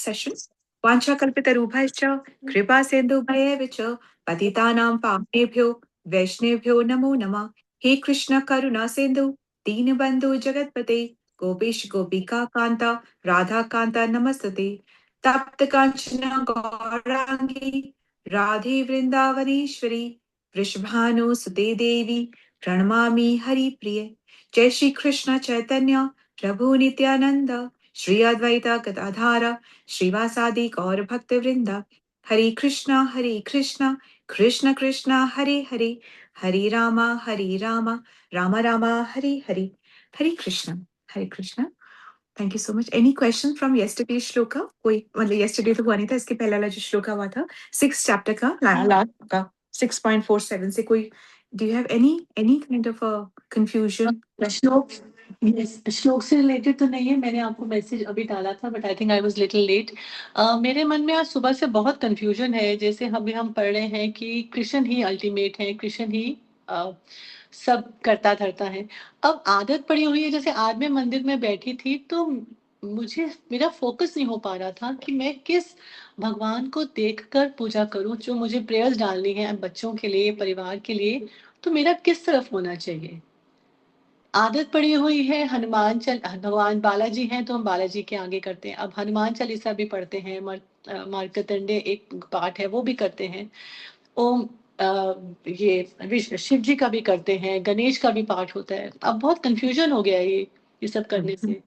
session. वाञ्छाकल्पितरूपश्च कृपासिन्धुभयेव च पतितानां पावनेभ्यो वैष्णवेभ्यो नमो नमः। हे कृष्ण करुणा सिन्धु दीनबन्धु जगत्पते गोपेश गोपिका कान्ता राधा कान्ता नमस्तते। तप्त कांचन गौरांगी राधे वृंदावनेश्वरी वृषभानुसुते देवी प्रणमामि हरिप्रिये। जय श्री कृष्ण चैतन्य प्रभु नित्यानंद श्री अद्वैता गदाधार श्रीवासादि गौर भक्त वृंदा। Hare Krishna Krishna Krishna Hare Hare Hare Rama Ram Ram Hare Hare. Hare Krishna Hare Krishna. Thank you so much. Any question from yesterday shloka? कोई मतलब यस्टरडे तो हुआ नहीं था, इसके पहले वाला जो श्लोका हुआ था 6 चैप्टर का लास्ट का 6.47 से कोई do you have any kind of a confusion? श्लोक श्लोक से रिलेटेड तो नहीं है, मैंने आपको मैसेज अभी डाला था but I think I was little late. मेरे मन में आज सुबह से बहुत कंफ्यूजन है। जैसे हम पढ़ रहे हैं कि कृष्ण ही अल्टीमेट है, कृष्ण ही सब करता धरता है। अब आदत पड़ी हुई है, जैसे आज मैं मंदिर में बैठी थी तो मुझे मेरा फोकस नहीं हो पा रहा था कि मैं किस भगवान को देखकर पूजा करूं, जो मुझे प्रेयर्स डालनी है बच्चों के लिए, परिवार के लिए, तो मेरा किस तरफ होना चाहिए। आदत पड़ी हुई है भगवान बालाजी हैं तो हम बालाजी के आगे करते हैं। अब हनुमान चालीसा भी पढ़ते हैं, मार्कंडेय एक पाठ है वो भी करते हैं। ओम शिव जी का भी करते हैं, गणेश का भी पाठ होता है। अब बहुत कंफ्यूजन हो गया है ये सब करने से।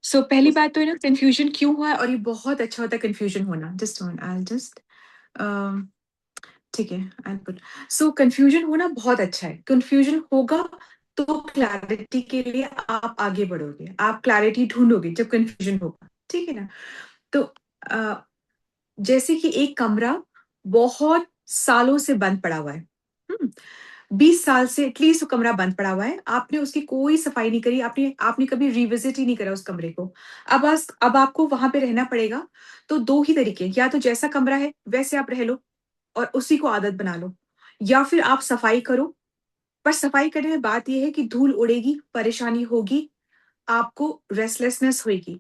सो पहली बात तो है ना, कंफ्यूजन क्यों हुआ है, और ये बहुत अच्छा होता है कंफ्यूजन होना। जस्ट आई जस्ट ठीक है, आई पुट। सो कंफ्यूजन होना बहुत अच्छा है। कंफ्यूजन होगा तो क्लैरिटी के लिए आप आगे बढ़ोगे, आप क्लैरिटी ढूंढोगे जब कंफ्यूजन होगा, ठीक है ना। तो अ, जैसे कि एक कमरा बहुत सालों से बंद पड़ा हुआ है, 20 साल से एटलीस्ट वो कमरा बंद पड़ा हुआ है, आपने उसकी कोई सफाई नहीं करी, आपने आपने कभी रिविजिट ही नहीं करा उस कमरे को। अब आपको वहां पे रहना पड़ेगा। तो दो ही तरीके, या तो जैसा कमरा है वैसे आप रह लो और उसी को आदत बना लो, या फिर आप सफाई करो। पर सफाई करने में बात यह है कि धूल उड़ेगी, परेशानी होगी, आपको रेस्टलेसनेस होगी।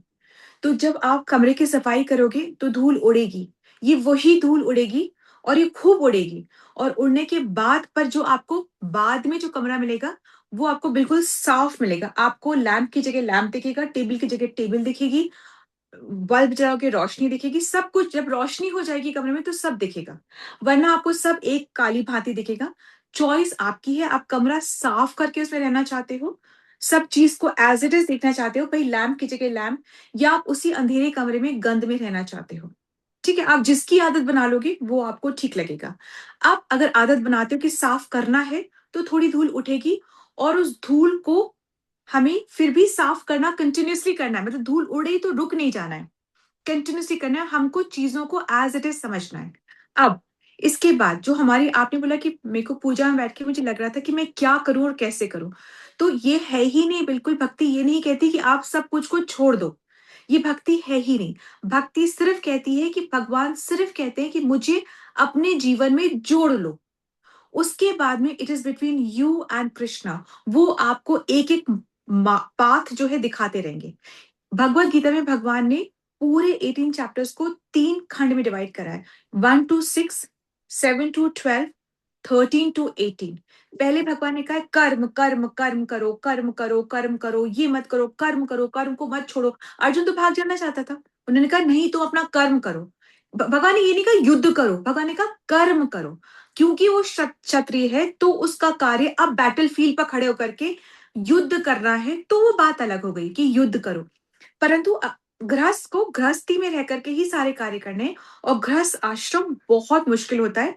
तो जब आप कमरे की सफाई करोगे तो धूल उड़ेगी, ये वही धूल उड़ेगी और ये खूब उड़ेगी। और उड़ने के बाद पर जो आपको बाद में जो कमरा मिलेगा वो आपको बिल्कुल साफ मिलेगा। आपको लैंप की जगह लैंप दिखेगा, टेबल की जगह टेबल दिखेगी, बल्ब जलाओगे रोशनी दिखेगी, सब कुछ जब रोशनी हो जाएगी कमरे में तो सब दिखेगा, वरना आपको सब एक काली भांति दिखेगा। चॉइस आपकी है, आप कमरा साफ करके उसमें रहना चाहते हो, सब चीज को एज इट इज देखना चाहते हो, भाई लैम्प की जगह लैम्प, या आप उसी अंधेरे कमरे में गंद में रहना चाहते हो। ठीक है, आप जिसकी आदत बना लोगे वो आपको ठीक लगेगा। आप अगर आदत बनाते हो कि साफ करना है तो थोड़ी धूल उठेगी, और उस धूल को हमें फिर भी साफ करना, कंटिन्यूअसली करना है, मतलब धूल उड़े तो रुक नहीं जाना है, कंटिन्यूअसली करना है। हमको चीजों को एज इट इज समझना है। अब इसके बाद जो हमारी, आपने बोला कि मेरे को पूजा में बैठ के मुझे लग रहा था कि मैं क्या करूं और कैसे करूं, तो ये है ही नहीं, बिल्कुल भक्ति ये नहीं कहती कि आप सब कुछ को छोड़ दो, ये भक्ति है ही नहीं। भक्ति सिर्फ कहती है कि भगवान सिर्फ कहते हैं कि मुझे अपने जीवन में जोड़ लो। उसके बाद में it is between you and Krishna, वो आपको एक एक पाथ जो है दिखाते रहेंगे। भगवत गीता में भगवान ने पूरे 18 चैप्टर्स को 3 खंड में डिवाइड करा है, 1 to 6, 7 to 12, 13 to 18। पहले भगवान ने कहा है कर्म कर्म कर्म करो, कर्म करो, कर्म करो, ये मत करो, कर्म करो, कर्म को मत छोड़ो। अर्जुन तो भाग जाना चाहता था, उन्होंने कहा नहीं तो अपना कर्म करो। भगवान ने ये नहीं कहा युद्ध करो, भगवान ने कहा कर्म करो। क्योंकि वो क्षत्रिय है तो उसका कार्य अब बैटल फील्ड पर खड़े होकर के युद्ध करना है, तो वो बात अलग हो गई कि युद्ध करो। परंतु गृहस्थ को गृहस्थी में रह करके ही सारे कार्य करने हैं, और गृहस्थ आश्रम बहुत मुश्किल होता है।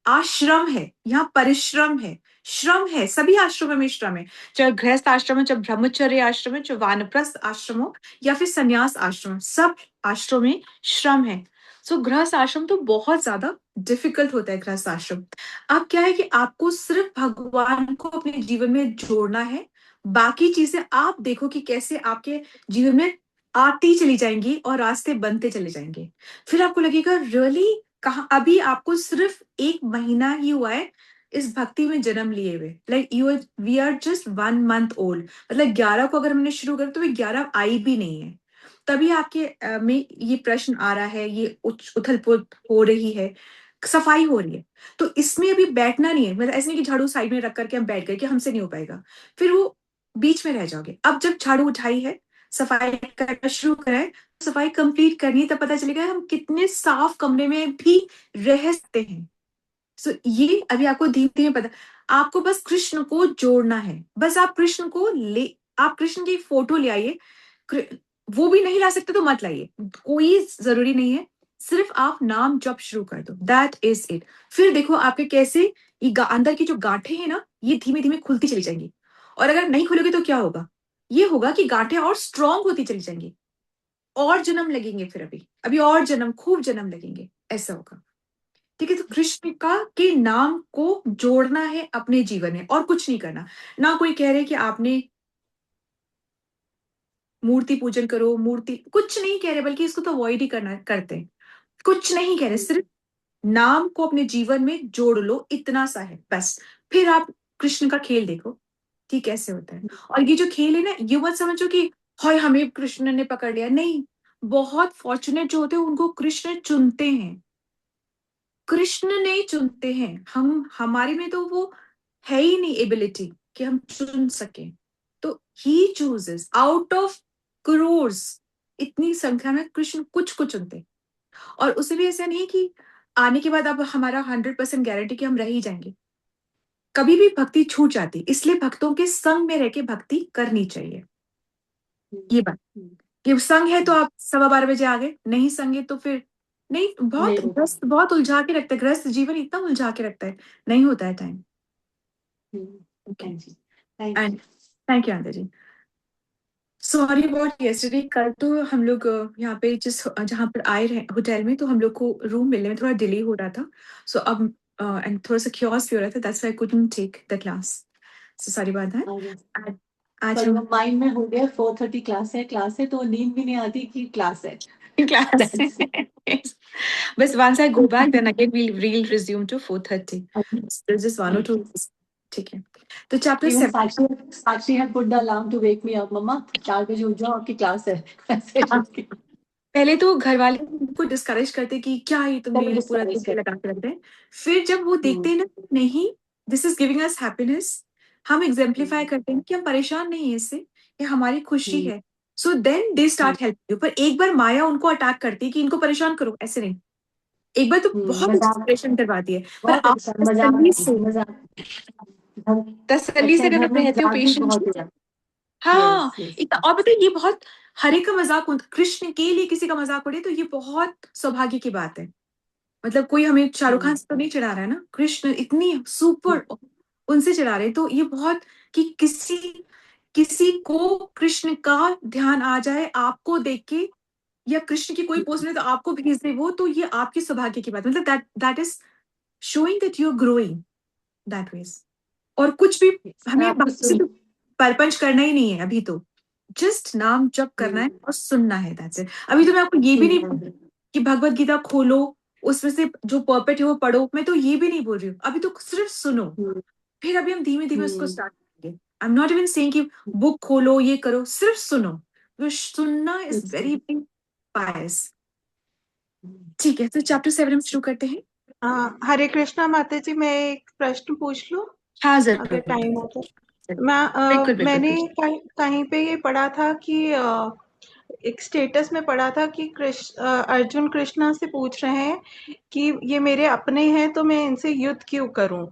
आश्रम है, यहाँ परिश्रम है, श्रम है, सभी आश्रमों में श्रम है, चाहे गृहस्थ आश्रम है, चाहे ब्रह्मचर्य आश्रम है, चाहे वानप्रस्थ आश्रम हो, या फिर संन्यास आश्रम, सब आश्रम में श्रम है। सो गृहस्थ आश्रम तो बहुत ज्यादा डिफिकल्ट होता है गृहस्थ आश्रम। अब क्या है कि आपको सिर्फ भगवान को अपने जीवन में जोड़ना है, बाकी चीजें आप देखो कि कैसे आपके जीवन में आती चली जाएंगी और रास्ते बनते चले जाएंगे। फिर आपको लगेगा रियली कहा, अभी आपको सिर्फ 1 महीना ही हुआ है इस भक्ति में जन्म लिए हुए, like you we are just 1 month old. मतलब 11 को अगर हमने शुरू कर तो 11 आई भी नहीं है। तभी आपके में ये प्रश्न आ रहा है, ये उथल पुथल हो रही है, सफाई हो रही है। तो इसमें अभी बैठना नहीं है, मतलब ऐसे नहीं कि झाड़ू साइड में रख करके हम बैठ गए कि हमसे नहीं हो पाएगा, फिर वो बीच में रह जाओगे। अब जब झाड़ू उठाई है, सफाई करना शुरू करा है, सफाई कंप्लीट करनी है, तब पता चलेगा हम कितने साफ कमरे में भी रह सकते हैं। सो ये अभी आपको धीमे धीमे पता, आपको बस कृष्ण को जोड़ना है। बस आप कृष्ण को ले, आप कृष्ण की फोटो ले आइए। वो भी नहीं ला सकते तो मत लाइए, कोई जरूरी नहीं है। सिर्फ आप नाम जप शुरू कर दो, दैट इज इट। फिर देखो आपके कैसे ये अंदर की जो गांठें हैं ना, ये धीमे धीमे खुलती चली जाएंगी। और अगर नहीं खुलेगी तो क्या होगा? ये होगा कि गांठें और स्ट्रांग होती चली जाएंगी, और जन्म लगेंगे, फिर अभी अभी और जन्म, खूब जन्म लगेंगे, ऐसा होगा। ठीक है, तो कृष्ण का के नाम को जोड़ना है अपने जीवन में, और कुछ नहीं करना। ना कोई कह रहे कि आपने मूर्ति पूजन करो, मूर्ति कुछ नहीं कह रहे, बल्कि इसको तो अवॉइड ही करना करते हैं। कुछ नहीं कह रहे, सिर्फ नाम को अपने जीवन में जोड़ लो, इतना सा है बस। फिर आप कृष्ण का खेल देखो कि कैसे होता है। और ये जो खेल है ना, ये मत समझो कि हाय हमें कृष्ण ने पकड़ लिया, नहीं। बहुत फॉर्चुनेट जो होते हैं उनको कृष्ण चुनते हैं, कृष्ण नहीं चुनते हैं। हम हमारे में तो वो है ही नहीं एबिलिटी कि हम चुन सके। तो ही चूजेस आउट ऑफ करोर्स, इतनी संख्या में कृष्ण कुछ को चुनते हैं। और उसे भी ऐसा नहीं कि आने के बाद अब हमारा 100% गारंटी कि हम रह ही जाएंगे। कभी भी भक्ति छूट जाती, इसलिए भक्तों के संग में रह के भक्ति करनी चाहिए। ये बात, ये संग है तो आप 12:15 बजे आ गए, नहीं संग है तो फिर नहीं। बहुत नहीं होता। ग्रस्त, बहुत उलझा के रखता है, ग्रस्त जीवन इतना उलझा के रखता है, नहीं होता है टाइम। ओके, हाँ जी, thank and you. Thank you Aanda ji. Sorry about yesterday. कल तो हम लोग यहाँ पे जिस जहाँ पर आए रहे होटल में, तो हम लोग को रूम मिलने में थोड़ा डिले हो रहा था। सो अब एंड थोड़ा सा क्योस भी हो रहा था, that's why I couldn't take the class. So sorry about that. आज पर हम वो माइंड में हो गया 4:30 क्लास है तो नींद भी नहीं आती कि क्लास है। Class That's it. बस once I go back then again we'll resume to 4:30. There's just one or two, ठीक है। तो chapter Even 7। Sakshi had put the alarm to wake me up. मम्मा 4 बजे उठ जाओ, आपकी क्लास है। ऐसे हाँ, उठ के पहले तो घर वाले उनको डिस्करेज करते कि क्या ही तुमने तभी ये पूरा डिस्करेज दिन कर। लगा के रखते हैं। फिर जब वो देखते हैं ना, नहीं, this is giving us happiness, हम एग्जाम्प्लीफाई करते हैं कि हम परेशान नहीं है इससे, ये हमारी खुशी है। So then they start help you. पर एक बार माया उनको अटैक करती है कि इनको परेशान करो, ऐसे नहीं। एक बार तो बहुत मजाक, परेशान करवाती है, पर बहुत आप अच्छा तसल्ली मजाक, से, मजाक। घर- तसल्ली लगता से है अगर घर आप में रहते हो मजाक भी बहुत पेशेंटली। है। हाँ, यस यस। और बताइए, ये बहुत हर एक का मजाक होता, कृष्ण के लिए किसी का मजाक उड़े तो ये बहुत सौभाग्य की बात है। मतलब कोई हमें शाहरुख खान से तो नहीं चिढ़ा रहा है ना, कृष्ण इतनी सुपर उनसे चिढ़ा रहे हैं, तो ये बहुत कि किसी किसी को कृष्ण का ध्यान आ जाए आपको देख के, या कृष्ण की कोई पोस्ट में तो आपको भेज दे वो, तो ये आपकी सौभाग्य की बात, मतलब that that is showing that you are growing that ways. और कुछ भी मैं हमें आपको बाकी से सुन। तो परपंच करना ही नहीं है अभी तो, जस्ट नाम जप करना है और सुनना है, दैट्स इट। अभी तो मैं आपको ये भी नहीं सुनना है। कि भगवत गीता खोलो, उसमें से जो पर्पेट है वो पढ़ो, मैं तो ये भी नहीं बोल रही हूँ, अभी तो सिर्फ सुनो। हम्म, फिर अभी हम धीमे धीमे उसको हम्म, स्टार्ट करेंगे। I am not even saying कि बुक खोलो ये करो, सिर्फ सुनो। तो सुनना इज वेरी वेरी पायस। ठीक है, तो चैप्टर 7 हम शुरू करते हैं। हरे कृष्णा माता जी, मैं एक प्रश्न पूछ लूं हाँ अगर जरूर, टाइम हो तो। जरूर। बिल्कुल मैं बिल्कुल मैंने बिल्कुल। कहीं पे ये पढ़ा था कि एक स्टेटस में पढ़ा था कि अर्जुन कृष्णा से पूछ रहे हैं कि ये मेरे अपने हैं तो मैं इनसे युद्ध क्यों करूं,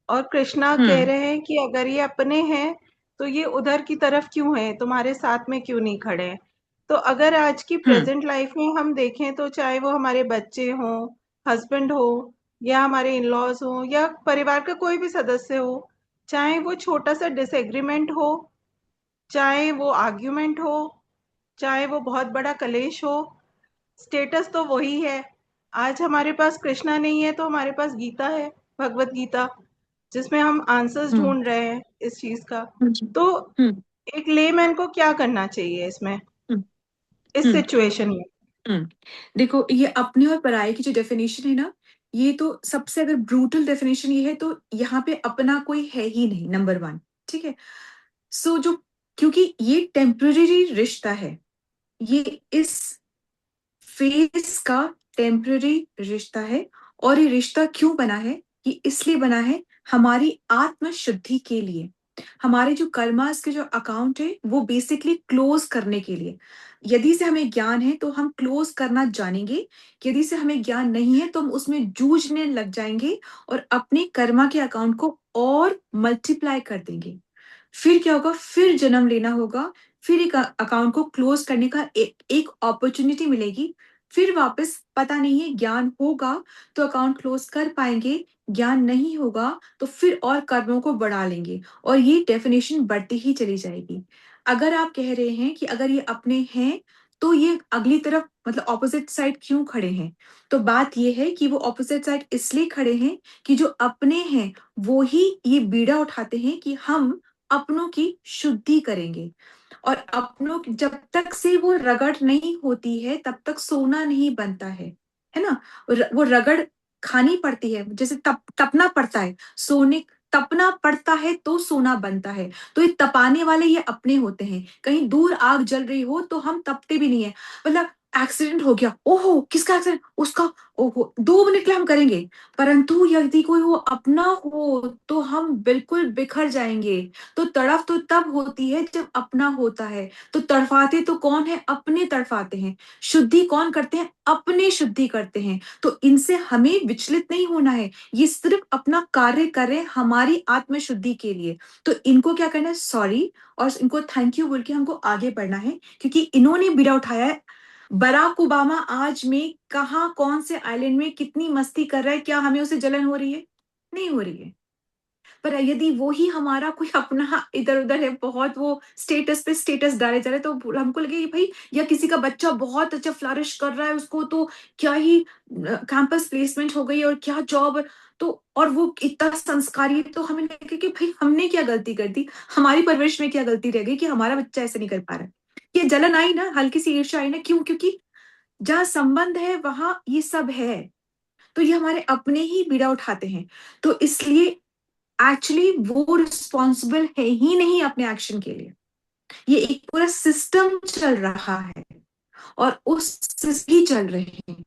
और कृष्णा कह हम्म रहे हैं कि अगर ये अपने हैं तो ये उधर की तरफ क्यों है, तुम्हारे साथ में क्यों नहीं खड़े हैं। तो अगर आज की हम्म प्रेजेंट लाइफ में हम देखें तो चाहे वो हमारे बच्चे हों, हस्बैंड हो, या हमारे इन लॉज हो, या परिवार का कोई भी सदस्य हो, चाहे वो छोटा सा डिसएग्रीमेंट हो, चाहे वो आर्ग्यूमेंट हो, चाहे वो बहुत बड़ा कलेश हो, स्टेटस तो वही है। आज हमारे पास कृष्णा नहीं है तो हमारे पास गीता है, भगवत गीता, जिसमें हम आंसर्स हम्म ढूंढ रहे हैं इस चीज का। हम्म तो हम्म एक लेमैन को क्या करना चाहिए इसमें, हम्म इस हम्म सिचुएशन में। हम्म। देखो, ये अपने और पराये की जो डेफिनेशन है ना, ये तो सबसे अगर ब्रूटल डेफिनेशन ये है, तो यहाँ पे अपना कोई है ही नहीं, नंबर 1। ठीक है। सो जो, क्योंकि ये टेम्पररी रिश्ता है, ये इस फेज का टेम्पररी रिश्ता है। और ये रिश्ता क्यों बना है? ये इसलिए बना है हमारी आत्म शुद्धि के लिए। हमारे जो कर्मास के जो अकाउंट है वो बेसिकली क्लोज करने के लिए। यदि से हमें ज्ञान है तो हम क्लोज करना जानेंगे, यदि से हमें ज्ञान नहीं है तो हम उसमें जूझने लग जाएंगे और अपने कर्मा के अकाउंट को और मल्टीप्लाई कर देंगे। फिर क्या होगा? फिर जन्म लेना होगा, फिर एक अकाउंट को क्लोज करने का एक अपॉर्चुनिटी मिलेगी। फिर वापस पता नहीं है, ज्ञान होगा तो अकाउंट क्लोज कर पाएंगे, ज्ञान नहीं होगा तो फिर और कर्मों को बढ़ा लेंगे और ये डेफिनेशन बढ़ती ही चली जाएगी। अगर आप कह रहे हैं कि अगर ये अपने हैं तो ये अगली तरफ मतलब ऑपोजिट साइड क्यों खड़े हैं, तो बात ये है कि वो ऑपोजिट साइड इसलिए खड़े हैं कि जो अपने हैं वो ही ये बीड़ा उठाते हैं कि हम अपनों की शुद्धि करेंगे। और अपनों जब तक से वो रगड़ नहीं होती है तब तक सोना नहीं बनता है ना? वो रगड़ खानी पड़ती है, जैसे तपना पड़ता है, सोने तपना पड़ता है तो सोना बनता है। तो ये तपाने वाले ये अपने होते हैं। कहीं दूर आग जल रही हो तो हम तपते भी नहीं है। मतलब एक्सीडेंट हो गया, ओहो किसका एक्सीडेंट, उसका, ओहो 2 मिनट के लिए हम करेंगे। परंतु यदि कोई वो अपना हो तो हम बिल्कुल बिखर जाएंगे। तो तड़फ तो तब होती है जब अपना होता है। तो तड़फाते तो कौन है? अपने तड़फाते हैं। शुद्धि कौन करते हैं? अपने शुद्धि करते हैं। तो इनसे हमें विचलित नहीं होना है, ये सिर्फ अपना कार्य कर रहे हैं हमारी आत्म शुद्धि के लिए। तो इनको क्या करना है? सॉरी और इनको थैंक यू बोल के हमको आगे बढ़ना है, क्योंकि इन्होंने बीड़ा उठाया है। बराक ओबामा आज में कहाँ कौन से आइलैंड में कितनी मस्ती कर रहा है, क्या हमें उसे जलन हो रही है? नहीं हो रही है। पर यदि वो ही हमारा कोई अपना इधर उधर है, बहुत वो स्टेटस पे स्टेटस डाले जा रहे, तो हमको लगे कि भाई, या किसी का बच्चा बहुत अच्छा फ्लरिश कर रहा है, उसको तो क्या ही कैंपस प्लेसमेंट हो गई और क्या जॉब, तो और वो इतना संस्कारी है, तो हमें लगे कि भाई हमने क्या गलती कर दी, हमारी परवरिश में क्या गलती रह गई कि हमारा बच्चा ऐसे नहीं कर पा रहा है। ये जलन आई ना, हल्की सी ईर्ष्या आई ना, क्यों? क्योंकि जहाँ संबंध है वहां ये सब है। तो ये हमारे अपने ही बीड़ा उठाते हैं। तो इसलिए एक्चुअली वो रिस्पॉन्सिबल है ही नहीं अपने एक्शन के लिए। ये एक पूरा सिस्टम चल रहा है और उस ही चल रहे हैं।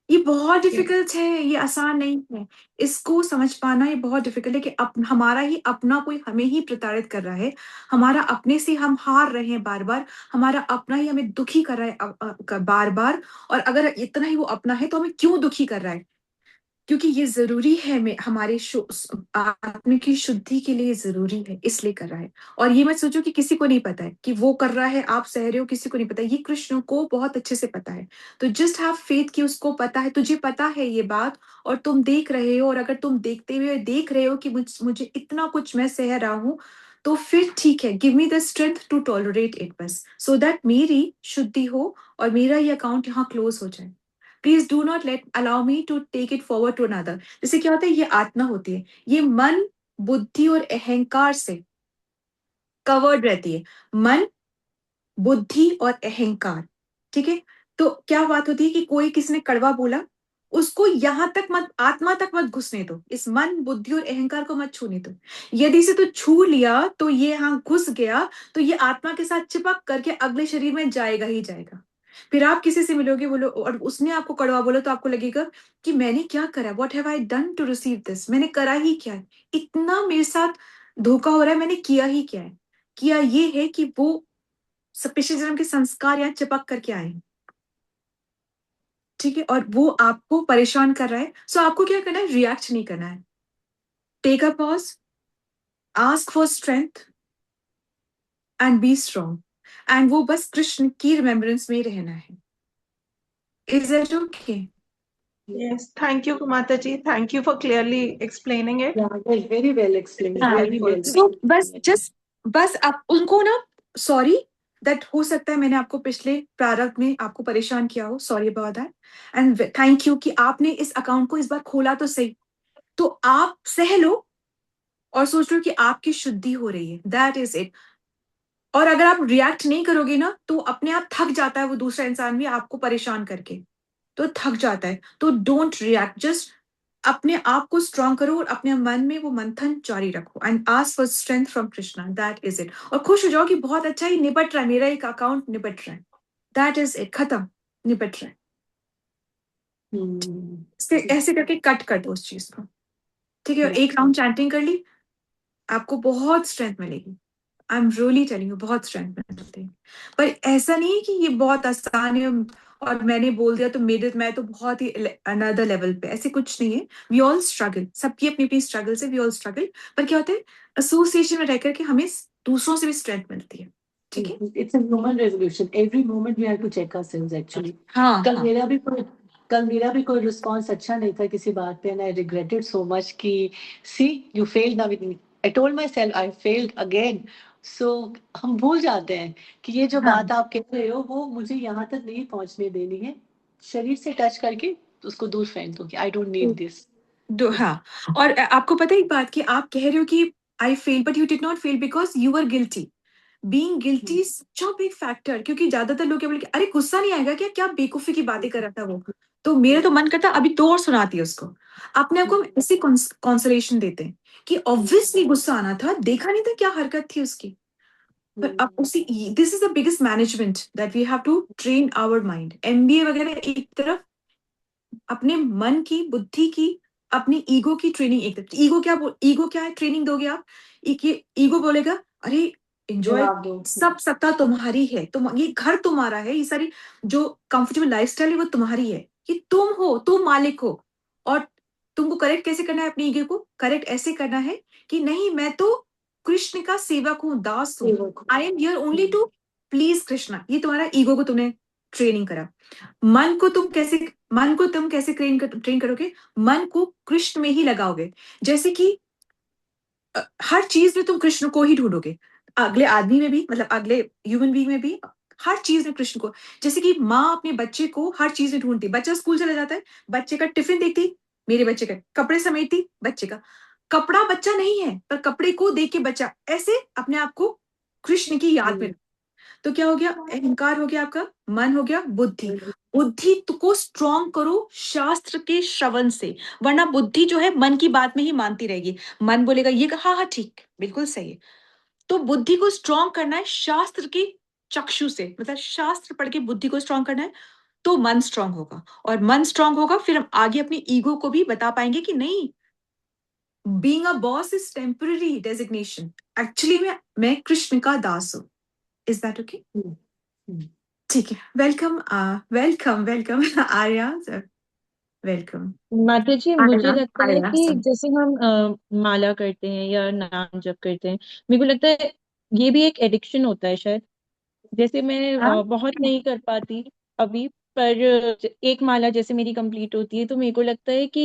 ये बहुत डिफिकल्ट है, ये आसान नहीं है। इसको समझ पाना ये बहुत डिफिकल्ट है कि हमारा ही अपना कोई हमें ही प्रताड़ित कर रहा है। हमारा अपने से हम हार रहे हैं बार बार। हमारा अपना ही हमें दुखी कर रहा है बार बार। और अगर इतना ही वो अपना है तो हमें क्यों दुखी कर रहा है? क्योंकि ये जरूरी है, में हमारे आत्मा की शुद्धि के लिए जरूरी है, इसलिए कर रहा है। और ये मत सोचो कि किसी को नहीं पता है कि वो कर रहा है, आप सह रहे हो, किसी को नहीं पता। ये कृष्ण को बहुत अच्छे से पता है। तो जस्ट हैव फेथ कि उसको पता है, तुझे पता है ये बात, और तुम देख रहे हो। और अगर तुम देखते हुए देख रहे हो कि मुझे इतना कुछ मैं सह रहा हूँ, तो फिर ठीक है, give me the strength to tolerate it, बस सो दैट मेरी शुद्धि हो और मेरा ये अकाउंट यहाँ क्लोज हो जाए। Please do not let allow me to take it forward to another. जैसे क्या होता है, ये आत्मा होती है, ये मन, बुद्धि और अहंकार से कवर्ड रहती है। मन, बुद्धि और अहंकार, ठीक है? तो क्या बात होती है कि कोई किसी ने कड़वा बोला, उसको यहां तक मत, आत्मा तक मत घुसने दो, इस मन, बुद्धि और अहंकार को मत छूने दो। यदि से तो छू लिया तो ये यहाँ घुस गया, तो ये आत्मा के साथ चिपक करके अगले शरीर में जाएगा ही जाएगा। फिर आप किसी से मिलोगे, बोलो, और उसने आपको कड़वा बोला, तो आपको लगेगा कि मैंने क्या करा, what have I done to receive this, मैंने करा ही क्या है, इतना मेरे साथ धोखा हो रहा है, मैंने किया ही क्या है? किया ये है कि वो पिछले जन्म के संस्कार यहाँ चिपक करके आए हैं, ठीक है? और वो आपको परेशान कर रहा है। सो आपको क्या करना है? रिएक्ट नहीं करना है। Take a pause, ask for strength and be strong. And वो बस कृष्ण की रिमेम्बरेंस में रहना है। Is that okay? Yes, thank you, Kumata ji. Thank you for clearly explaining it. Yeah, well, very well explained. हाँ, Very well सो explained. बस आप उनको ना, सॉरी दैट, हो सकता है मैंने आपको पिछले प्रारंभ में आपको परेशान किया हो, sorry about that. And thank you कि आपने इस अकाउंट को इस बार खोला तो सही। तो आप सह लो और सोच लो कि आपकी शुद्धि हो रही है, दैट इज इट। और अगर आप रिएक्ट नहीं करोगे ना, तो अपने आप थक जाता है वो दूसरा इंसान भी आपको परेशान करके, तो थक जाता है। तो डोंट रिएक्ट, जस्ट अपने आप को स्ट्रॉन्ग करो और अपने मन में वो मंथन जारी रखो and ask for strength from Krishna, that is it. और खुश हो जाओ कि बहुत अच्छा ही निपट रहा है, मेरा एक अकाउंट निपट रहा है, दैट इज इट, खत्म, निपट रहा है। इससे ऐसे करके कट कर दो उस चीज को, ठीक है। एक राउंड चैंटिंग कर ली, आपको बहुत स्ट्रेंथ मिलेगी। I am really telling you, बहुत स्ट्रेंथ मिलती है। पर ऐसा नहीं है कि ये बहुत आसान है और मैंने बोल दिया तो मैं तो बहुत ही अनदर लेवल पे, ऐसे कुछ नहीं है। वी ऑल स्ट्रगल, सबकी अपनी अपनी स्ट्रगल से वी ऑल स्ट्रगल। पर क्या होता है, एसोसिएशन में रह करके हमें दूसरों से भी स्ट्रेंथ मिलती है, ठीक है। It's a human revolution, every moment we have to check ourselves actually. हाँ कल हाँ मेरा भी कोई रिस्पॉन्स अच्छा नहीं था किसी बात पे, and I regretted so much कि see you failed now with me. I told myself I failed again. So हम भूल जाते हैं कि ये जो हाँ बात आप कह रहे हो वो मुझे यहाँ तक नहीं पहुंचने देनी है। शरीर से टच करके उसको दूर फेंक दो कि आई डोंट नीड दिस। हाँ। और आपको पता है एक बात कि आप कह रहे हो कि I fail but you did not fail because you are guilty. Being guilty is such a big factor, क्योंकि ज्यादातर लोग क्या बोले अरे गुस्सा नहीं आएगा क्या, क्या बेवकूफी की बातें कर रहा था वो। तो मेरा तो मन करता अभी दो और सुनाती है उसको। अपने आप को हम ऐसी कॉन्सोलेशन देते हैं कि ऑब्वियसली गुस्सा आना था, देखा नहीं था क्या हरकत थी उसकी। पर अब उसी, this is the biggest management that we have to train our mind. MBA वगैरह एक तरफ, अपने मन की, बुद्धि की, अपनी ईगो की ट्रेनिंग एक तरफ। ईगो क्या है, ट्रेनिंग दोगे आप, ईगो बोलेगा अरे एंजॉय, जवाब दो। सब सत्ता तुम्हारी है, तुम, ये घर तुम्हारा है, ये सारी जो कंफर्टेबल लाइफस्टाइल है वो तुम्हारी है, ये तुम हो, तुम मालिक हो। और तुमको करेक्ट कैसे करना है, अपनी ईगो को करेक्ट ऐसे करना है कि नहीं, मैं तो कृष्ण का सेवक हूँ, दास हूँ, I am here only to please Krishna. ये तुम्हारा ईगो को तुमने ट्रेनिंग करा। मन को तुम कैसे, मन को तुम कैसे ट्रेन करोगे, मन को कृष्ण में ही लगाओगे। जैसे कि हर चीज में तुम कृष्ण को ही ढूंढोगे, अगले आदमी में भी, मतलब अगले ह्यूमन बीइंग में भी, हर चीज में कृष्ण को। जैसे कि माँ अपने बच्चे को हर चीज में ढूंढती, बच्चा स्कूल चला जाता है, बच्चे का टिफिन देखती, मेरे बच्चे का कपड़े समेटती, बच्चे का कपड़ा बच्चा नहीं है पर कपड़े को देख के बच्चा ऐसे अपने आप को कृष्ण की याद में। तो क्या हो गया, अहंकार हो गया, आपका मन हो गया बुद्धि। बुद्धि को स्ट्रॉन्ग करो शास्त्र के श्रवण से, वरना बुद्धि जो है मन की बात में ही मानती रहेगी। मन बोलेगा ये हाँ हाँ ठीक बिल्कुल सही है। तो बुद्धि को स्ट्रॉन्ग करना है शास्त्र की चक्षु से, मतलब शास्त्र पढ़ के बुद्धि को स्ट्रॉन्ग करना है, तो मन स्ट्रॉन्ग होगा। और मन स्ट्रॉन्ग होगा फिर हम आगे अपनी ईगो को भी बता पाएंगे कि नहीं, being a boss is temporary designation, actually मैं कृष्ण का दास हूं। Is that okay? ठीक है, welcome welcome welcome Arya sir, welcome. माता जी, मुझे आर्या, लगता है आर्या कि सर। जैसे हम माला करते हैं या नाम जप करते हैं, मेरे को लगता है ये भी एक एडिक्शन होता है शायद। जैसे मैं हाँ बहुत नहीं कर पाती अभी, पर एक माला जैसे मेरी कंप्लीट होती है तो मेरे को लगता है कि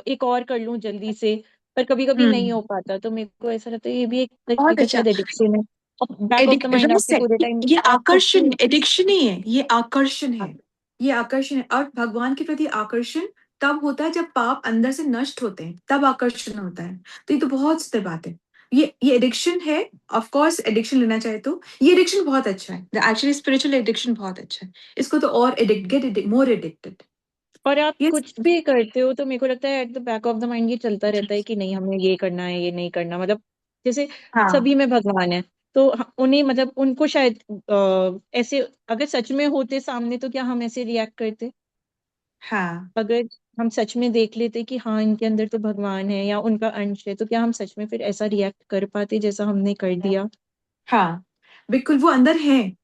एक और कर लूं जल्दी से, पर कभी कभी नहीं हो पाता, तो मेरे को ऐसा लगता है ये भी एक तरीके बहुत का अच्छा। शायद एडिक्शन है। बैक ऑफ द माइंड आपके पूरे टाइम ये आप कुछ आकर्षण, भी। एडिक्शन नहीं है, ये आकर्षण है। ये आकर्षण है, और भगवान के प्रति आकर्षण तब होता है जब पाप अंदर से नष्ट होते हैं, तब आकर्षण होता है। तो ये तो बहुत सुंदर बात है। ये एडिक्शन है। ऑफ कोर्स एडिक्शन लेना चाहे तो ये एडिक्शन बहुत अच्छा है, एक्चुअली स्पिरिचुअल एडिक्शन बहुत अच्छा है। इसको तो और एडिक्ट, गेट मोर एडिक्टेड। और आप यस। कुछ भी करते हो तो मेरे को लगता है at the back of the mind ये चलता रहता है कि नहीं हमें ये करना है, ये नहीं करना, मतलब जैसे हाँ सभी में भगवान है, तो उन्हें मतलब उनको शायद ऐसे अगर सच में होते सामने तो क्या हम ऐसे रिएक्ट करते? हाँ अगर हम सच में देख लेते कि हाँ इनके अंदर तो भगवान है या उनका अंश है, तो क्या हम सच में फिर ऐसा रिएक्ट कर पाते जैसा हमने कर दिया? हाँ बिल्कुल, वो अंदर है।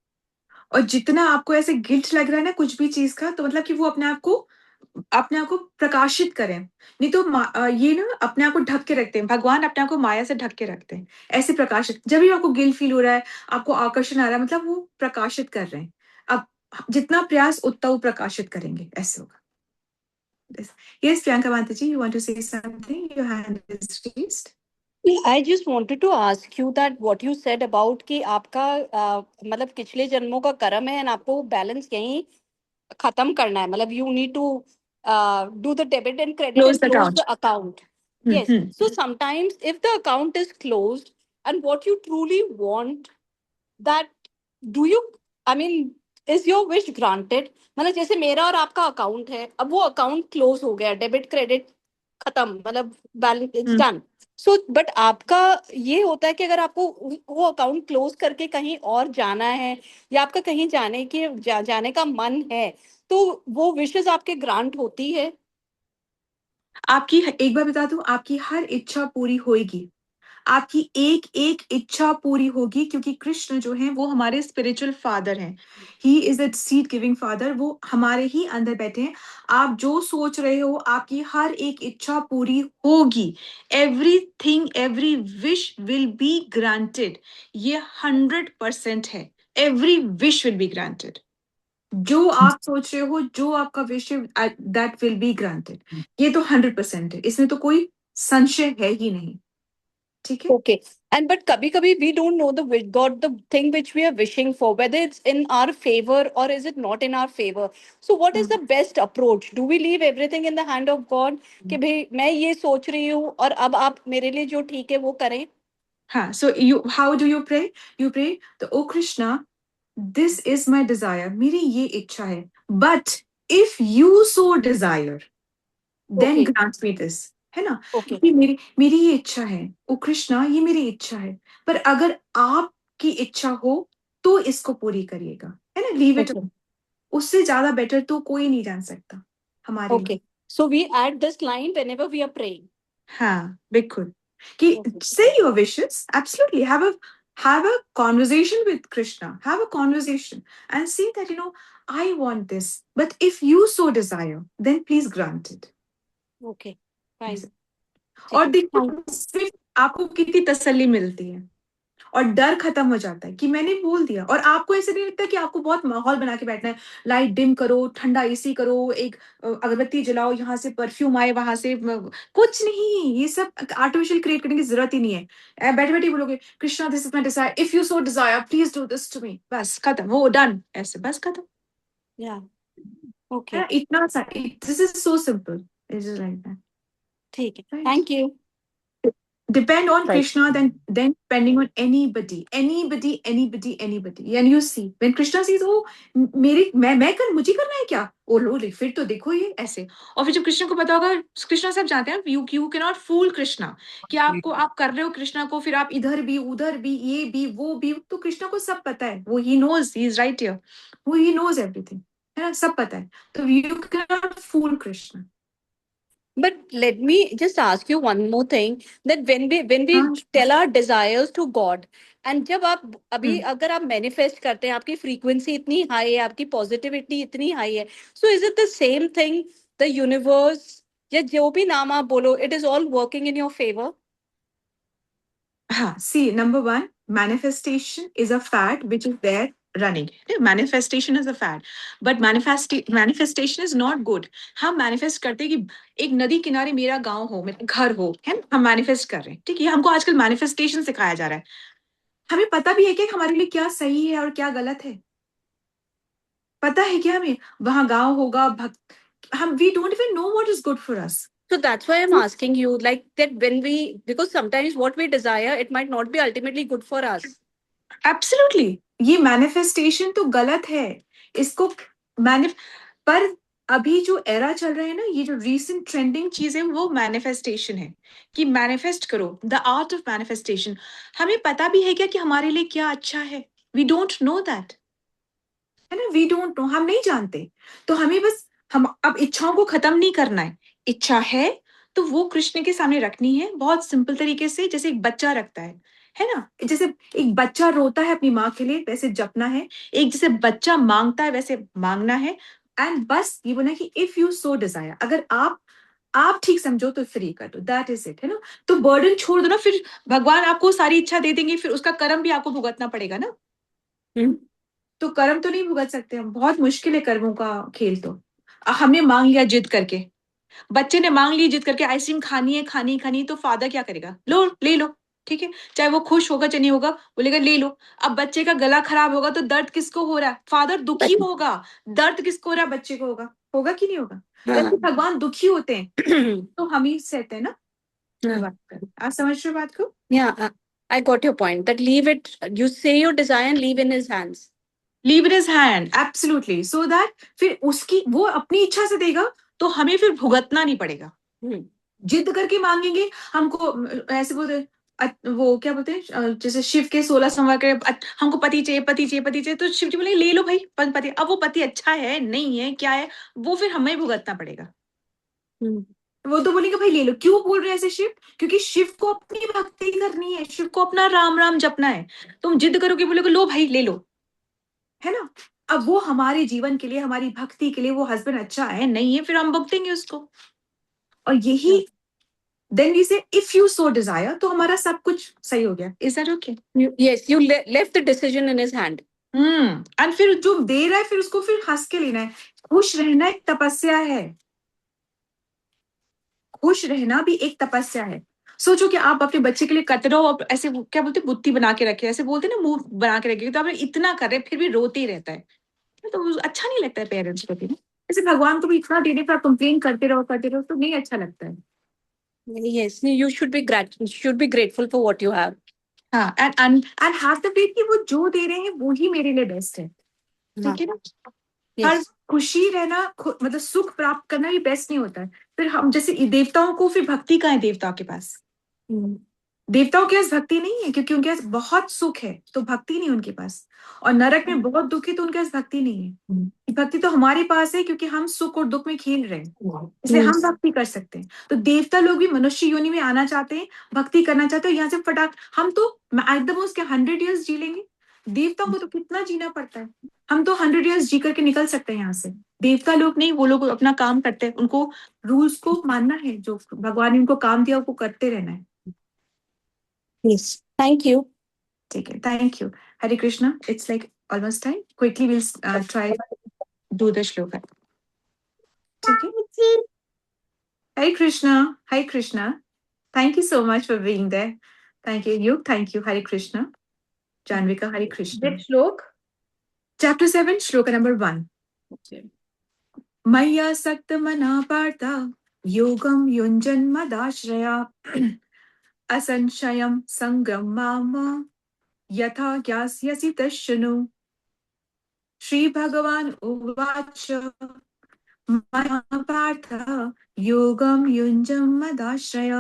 और जितना आपको ऐसे गिल्ट लग रहा है ना कुछ भी चीज का, तो मतलब कि वो अपने आप को प्रकाशित करें। नहीं तो ये ना अपने आप को ढक के रखते हैं, भगवान अपने आप को माया से ढक के रखते हैं। ऐसे प्रकाशित, जब भी आपको गिल्ट फील हो रहा है, आपको आकर्षण आ रहा है, मतलब वो प्रकाशित कर रहे हैं। अब जितना प्रयास उतना वो प्रकाशित करेंगे, ऐसे होगा। यस प्रियंका माता ji, you want to say something, your hand is raised. I just wanted to ask you that what you said about कि आपका मतलब पिछले जन्मों का कर्म है, and आपको बैलेंस यहीं खत्म करना है, मतलब you need to do the debit and credit close and the close account. the account. Yes. So sometimes if the account is closed and what you truly want, that do you, I mean, is your wish granted? मतलब जैसे मेरा और आपका account है, अब वो account close हो गया, डेबिट क्रेडिट खत्म, मतलब balance, it's done. So but आपका ये होता है कि अगर आपको वो अकाउंट क्लोज करके कहीं और जाना है, या आपका कहीं जाने का मन है, तो वो विशेस आपके ग्रांट होती है? आपकी एक बार बता दूं, आपकी हर इच्छा पूरी होगी। आपकी एक एक इच्छा पूरी होगी, क्योंकि कृष्ण जो है वो हमारे स्पिरिचुअल फादर हैं। He is a seed giving father, वो हमारे ही अंदर बैठे हैं। आप जो सोच रहे हो, आपकी हर एक इच्छा पूरी होगी। Everything, every wish will be granted. ये 100% है। Every wish will be granted. जो आप सोच रहे हो, जो आपका विश है, दैट विल बी ग्रांटेड। ये तो 100% है, इसमें तो कोई संशय है ही नहीं। ठीक है। Okay. And but kabhi kabhi we don't know the thing which we are wishing for, whether it's in our favor or is it not in our favor. So what is the best approach? Do we leave everything in the hand of God? कि भाई मैं ये सोच रही हूँ और अब आप मेरे लिए जो ठीक है वो करें? हाँ, so how do you pray? You pray, तो ओ Krishna, this is my desire, मेरी ये इच्छा है, but if you so desire, then Okay. grant me this, है ना? Okay. कि मेरी मेरी ये इच्छा है, ओ कृष्णा ये मेरी इच्छा है, पर अगर आपकी इच्छा हो तो इसको पूरी करिएगा, है ना? Leave it. Okay. उससे ज्यादा बेटर तो कोई नहीं जान सकता हमारे लिए। Okay. So we add this line whenever we are praying. हाँ, बिल्कुल। कि Okay. say your wishes, absolutely have a conversation with Krishna, have a conversation and say that, I want this, but if you so desire, then please grant it. Okay. Fine. ठीक और है। देखो, Thank इससे आपको कितनी तसल्ली मिलती है और डर खत्म हो जाता है कि मैंने बोल दिया। और आपको ऐसे नहीं लगता कि आपको बहुत माहौल बना के बैठना है, लाइट डिम करो, ठंडा एसी करो, एक अगरबत्ती जलाओ, यहाँ से परफ्यूम आए, वहां से कुछ नहीं। ये सब आर्टिफिशियल क्रिएट करने की जरूरत ही नहीं है। बैठे बैठे बोलोगे Krishna this is my desire, if you so desire please do this to me, बस खत्म, वो डन, ऐसे बस खत्म। Yeah. Okay. इतना सा, this is so simple, it is like that. ठीक है। Right. Thank you. Depend on Right. Krishna than depending on anybody. And you see, when Krishna says, oh, मैं कर, मुझे करना है क्या? ओ लो रे, फिर तो देखो ये ऐसे। और फिर जब कृष्ण को पता होगा, कृष्णा सब जानते हैं, you can not fool Krishna, कि आपको आप कर रहे हो कृष्णा को, फिर आप इधर भी उधर भी, ये भी वो भी, तो कृष्णा को सब पता है। वो he knows, he is right here, वो ही नोज एवरीथिंग, है ना? सब पता है। तो you can not fool Krishna. But let me just ask you one more thing, that when we हाँ। tell our desires to God, and जब आप अभी हम्म। अगर आप manifest करते हैं, आपकी frequency इतनी high है, आपकी positivity इतनी high है, so is it the same thing, the universe या जो भी नाम आप बोलो, it is all working in your favor? See, number one, manifestation is a fad which is there running. Yeah, manifestation is a fad, but manifestation is not good. हम manifest करते हैं कि एक नदी किनारे मेरा गांव हो, मेरा घर हो, है ना? हम manifest कर रहे हैं, ठीक है? हमको आजकल manifestation सिखाया जा रहा है। हमें पता भी है कि हमारे लिए क्या सही है और क्या गलत है। पता है क्या हमें? वहां गांव होगा, हम we don't even know what is good for us. So that's why I'm asking you, like that because sometimes what we desire, it might not be ultimately good for us. Absolutely, ये manifestation तो गलत है। इसको पर अभी जो era चल रहा है ना, ये जो रीसेंट ट्रेंडिंग चीज है, वो मैनिफेस्टेशन है, कि मैनिफेस्ट करो, द आर्ट ऑफ मैनिफेस्टेशन। हमें पता भी है क्या कि हमारे लिए क्या अच्छा है? वी डोंट नो दैट, है ना? वी डोंट नो, हम नहीं जानते। तो हमें बस, हम अब इच्छाओं को खत्म नहीं करना है। इच्छा है तो वो कृष्ण के सामने रखनी है, बहुत सिंपल तरीके से, जैसे एक बच्चा रखता है ना? जैसे एक बच्चा रोता है अपनी माँ के लिए, वैसे जपना है। एक जैसे बच्चा मांगता है, वैसे मांगना है। एंड बस ये बोलना कि इफ यू सो डिजायर, अगर आप ठीक समझो तो फ्री कर दो, दैट इज इट, है ना? तो बर्डन छोड़ दो ना, फिर भगवान आपको सारी इच्छा दे देंगे, फिर उसका कर्म भी आपको भुगतना पड़ेगा ना। तो कर्म तो नहीं भुगत सकते हम, बहुत मुश्किल है कर्मों का खेल। तो हमने मांग लिया जिद करके, बच्चे ने मांग ली जिद करके, आइसक्रीम खानी है, खानी, तो फादर क्या करेगा? लो, ले लो, ठीक है? चाहे वो खुश होगा चाहे नहीं होगा, बोलेगा ले लो। अब बच्चे का गला खराब होगा तो दर्द किसको हो रहा है? फादर दुखी होगा। दर्द किसको हो रहा है? बच्चे को होगा कि नहीं होगा? वैसे भगवान दुखी होते हैं तो हम ही सहते हैं ना। आप समझ रहे हो बात को? Yeah, I got your point. That leave it. You say your desire and leave in his hands. Leave in his hand, absolutely, so that फिर उसकी वो अपनी इच्छा से देगा, तो हमें फिर भुगतना नहीं पड़ेगा। जिद करके मांगेंगे हमको, ऐसे बोलते वो क्या बोलते हैं, जैसे शिव के 16 सोमवार के हमको पति चाहिए, पति चाहिए, पति चाहिए, तो शिव जी बोलेंगे ले लो भाई पति। अब वो पति अच्छा है नहीं है क्या है, वो फिर हमें भुगतना पड़ेगा। वो तो बोलेंगे भाई ले लो। क्यों बोल रहे हैं ऐसे शिव? क्योंकि शिव को अपनी भक्ति करनी है, शिव को अपना राम राम जपना है। तुम जिद करोगे, बोलोगे लो भाई ले लो, है ना। अब वो हमारे जीवन के लिए, हमारी भक्ति के लिए वो हस्बैंड अच्छा है नहीं है, फिर हम भुगतेंगे उसको। और यही देन वी से इफ यू सो डिजायर, तो हमारा सब कुछ सही हो गया। Is that okay? Yes, you left the decision in his hand. And फिर जो दे रहा है फिर उसको फिर हंस के लेना है। खुश रहना एक तपस्या है, खुश रहना भी एक तपस्या है। सोचो कि आप अपने बच्चे के लिए करते रहो और ऐसे क्या बोलते हैं, बुत्ती बना के रखे, ऐसे बोलते हैं ना, मुंह बना के रखे, तो आप इतना कर रहे फिर भी रोते ही रहता है, तो अच्छा नहीं लगता है पेरेंट्स को भी ना। जैसे भगवान को भी इतना देने पर कंप्लेन करते रहो तो नहीं अच्छा लगता है। Yes, you should be grateful for what you have. हाँ, एंड हैव द फेथ कि वो जो दे रहे हैं वो ही मेरे लिए बेस्ट है, ठीक है ना। हर Yes. खुशी रहना, मतलब सुख प्राप्त करना भी बेस्ट नहीं होता है। फिर हम जैसे देवताओं को, फिर भक्ति कहाँ है देवताओं के पास? देवताओं के पास भक्ति नहीं है क्योंकि उनके पास बहुत सुख है, तो भक्ति नहीं उनके पास। और नरक में बहुत दुख है तो उनके पास भक्ति नहीं है। भक्ति तो हमारे पास है क्योंकि हम सुख और दुख में खेल रहे हैं, इसलिए हम भक्ति कर सकते हैं। तो देवता लोग भी मनुष्य योनि में आना चाहते हैं, भक्ति करना चाहते हैं। यहाँ से फटाक हम तो एट द मोस्ट 100 years जी लेंगे, देवताओं को तो कितना जीना पड़ता है। हम तो 100 years जी करके निकल सकते हैं यहाँ से। देवता लोग नहीं, वो लोग अपना काम करते हैं, उनको रूल्स को मानना है, जो भगवान ने उनको काम दिया वो करते रहना है। Yes. Thank you. ठीक है, thank you. Hare Krishna, it's like almost time, quickly will try do the shloka, ठीक है। Hare Krishna, Hare Krishna, thank you so much for being there, thank you Yug, thank you. Hare Krishna, Janvika, Hare Krishna. Which shlok? Chapter 7 श्लोक नंबर 1। मय्या सक्त मना पार्थ योगम युञ्जन मदाश्रया असंशयं संगम माम यथा ज्ञास्यसि तच्छृणु। श्री भगवान उवाच मया पार्थ योगं युञ्जं मदाश्रय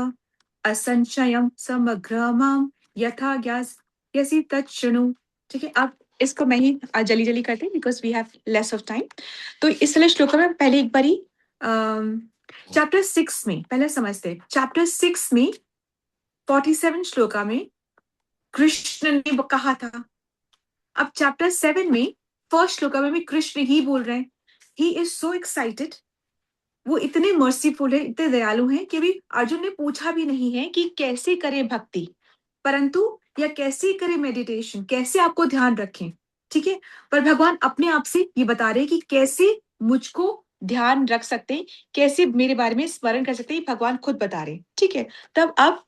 असंशयं समग्र माम यथा ज्ञास्यसि तच्छृणु। ठीक है, अब इसको मैं ही जल्दी जल्दी करते हैं because we have less of time. तो इस वाले श्लोक में पहले एक बारी चैप्टर 6 में पहले समझते हैं। चैप्टर 6 में 47 श्लोका में कृष्ण ने कहा था। अब चैप्टर 7 में फर्स्ट श्लोका में भी कृष्ण ही बोल रहे हैं। ही इज सो एक्साइटेड, वो इतने मर्सीफुल है, इतने दयालु हैं कि अभी अर्जुन ने पूछा भी नहीं है कि कैसे करें भक्ति, परंतु या कैसे करें मेडिटेशन, कैसे आपको ध्यान रखें, ठीक है। पर भगवान अपने आप से ये बता रहे हैं कि कैसे मुझको ध्यान रख सकते हैं, कैसे मेरे बारे में स्मरण कर सकते हैं, भगवान खुद बता रहे हैं, ठीक है। तब अब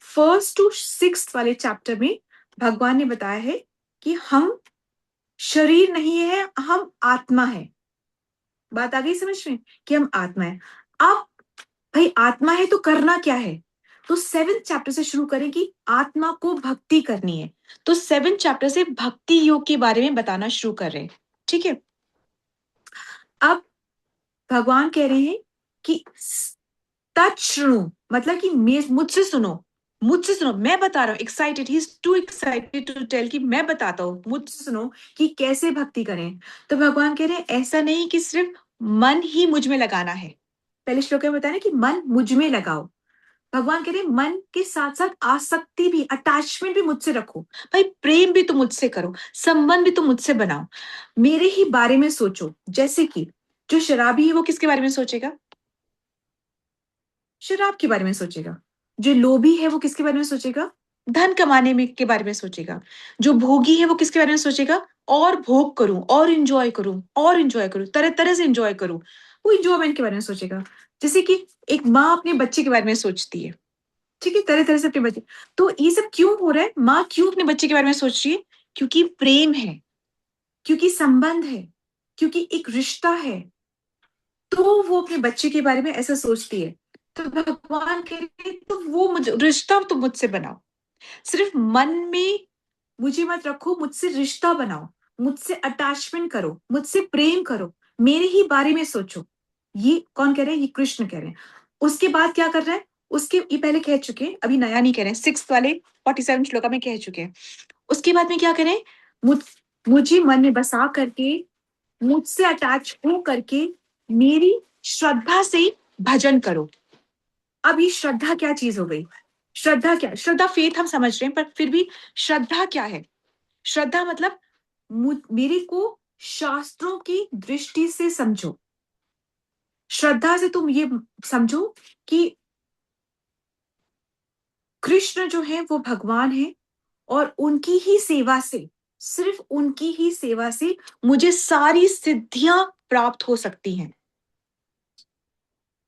1st to 6th वाले चैप्टर में भगवान ने बताया है कि हम शरीर नहीं है, हम आत्मा है। बात आ गई समझ में कि हम आत्मा है। अब भाई आत्मा है तो करना क्या है? तो 7th चैप्टर से शुरू करें कि आत्मा को भक्ति करनी है। तो 7th चैप्टर से भक्ति योग के बारे में बताना शुरू कर रहे हैं, ठीक है। अब भगवान कह रहे हैं कि तच्छृणु, मतलब कि मुझसे सुनो, मुझसे सुनो, मैं बता रहा हूँ। Excited, he is too excited to tell कि मैं बताता हूँ, मुझसे सुनो कि कैसे भक्ति करें। तो भगवान कह रहे हैं ऐसा नहीं कि सिर्फ मन ही मुझ में लगाना है। पहले श्लोक में बताया कि मन मुझ में लगाओ। भगवान कह रहे हैं मन के साथ साथ आसक्ति भी, अटैचमेंट भी मुझसे रखो। भाई प्रेम भी तो मुझसे करो, संबंध भी तो मुझसे बनाओ, मेरे ही बारे में सोचो। जैसे कि जो शराबी है वो किसके बारे में सोचेगा? शराब के बारे में सोचेगा। जो लोभी है वो किसके बारे में सोचेगा? धन कमाने में के बारे में सोचेगा। जो भोगी है वो किसके बारे में सोचेगा? और भोग करूं, और इंजॉय करूं, और इंजॉय करूं, तरह तरह से इंजॉय करूं, वो इंजॉयमेंट के बारे में सोचेगा। जैसे कि एक माँ अपने बच्चे के बारे में सोचती है, ठीक है, तरह तरह से अपने बच्चे। तो ये सब क्यों हो रहा है? माँ क्यों अपने बच्चे के बारे में सोच रही है? क्योंकि प्रेम है, क्योंकि संबंध है, क्योंकि एक रिश्ता है, तो वो अपने बच्चे के बारे में ऐसा सोचती है। तो भगवान कह रहे हैं तो वो रिश्ता तो मुझसे बनाओ, सिर्फ मन में मुझे मत रखो, मुझसे रिश्ता बनाओ, मुझसे अटैचमेंट करो, मुझसे प्रेम करो, मेरे ही बारे में सोचो। ये कौन कह रहे हैं? ये कृष्ण कह रहे हैं। उसके बाद क्या कर रहा है? उसके ये पहले कह चुके हैं, अभी नया नहीं कह रहे हैं, 6 वाले 47 श्लोका में कह चुके हैं। उसके बाद में क्या करें, मुझे मन में बसा करके, मुझसे अटैच हो करके मेरी श्रद्धा से भजन करो। अब ये श्रद्धा क्या चीज हो गई? श्रद्धा क्या? श्रद्धा फेथ हम समझ रहे हैं, पर फिर भी श्रद्धा क्या है? श्रद्धा मतलब मेरे को शास्त्रों की दृष्टि से समझो। श्रद्धा से तुम ये समझो कि कृष्ण जो है वो भगवान है, और उनकी ही सेवा से, सिर्फ उनकी ही सेवा से मुझे सारी सिद्धियां प्राप्त हो सकती हैं।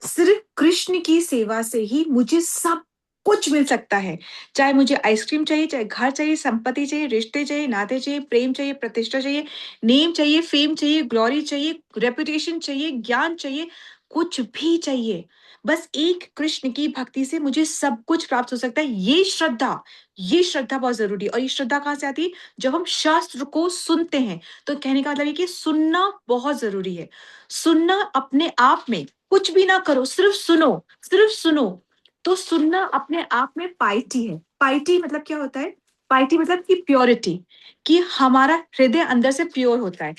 सिर्फ कृष्ण की सेवा से ही मुझे सब कुछ मिल सकता है। चाहे मुझे आइसक्रीम चाहिए, चाहे घर चाहिए, संपत्ति चाहिए, रिश्ते चाहिए, नाते चाहिए, प्रेम चाहिए, प्रतिष्ठा चाहिए, नेम चाहिए, फेम चाहिए, ग्लोरी चाहिए, रेपुटेशन चाहिए, ज्ञान चाहिए, कुछ भी चाहिए, बस एक कृष्ण की भक्ति से मुझे सब कुछ प्राप्त हो सकता है। ये श्रद्धा बहुत जरूरी है। और ये श्रद्धा कहाँ से आती है? जब हम शास्त्र को सुनते हैं। तो कहने का मतलब ये कि सुनना बहुत जरूरी है। सुनना अपने आप में, कुछ भी ना करो, सिर्फ सुनो, सिर्फ सुनो। तो सुनना अपने आप में पाइटी है। पाइटी मतलब क्या होता है? पाइटी मतलब कि प्योरिटी, कि हमारा हृदय अंदर से प्योर होता है।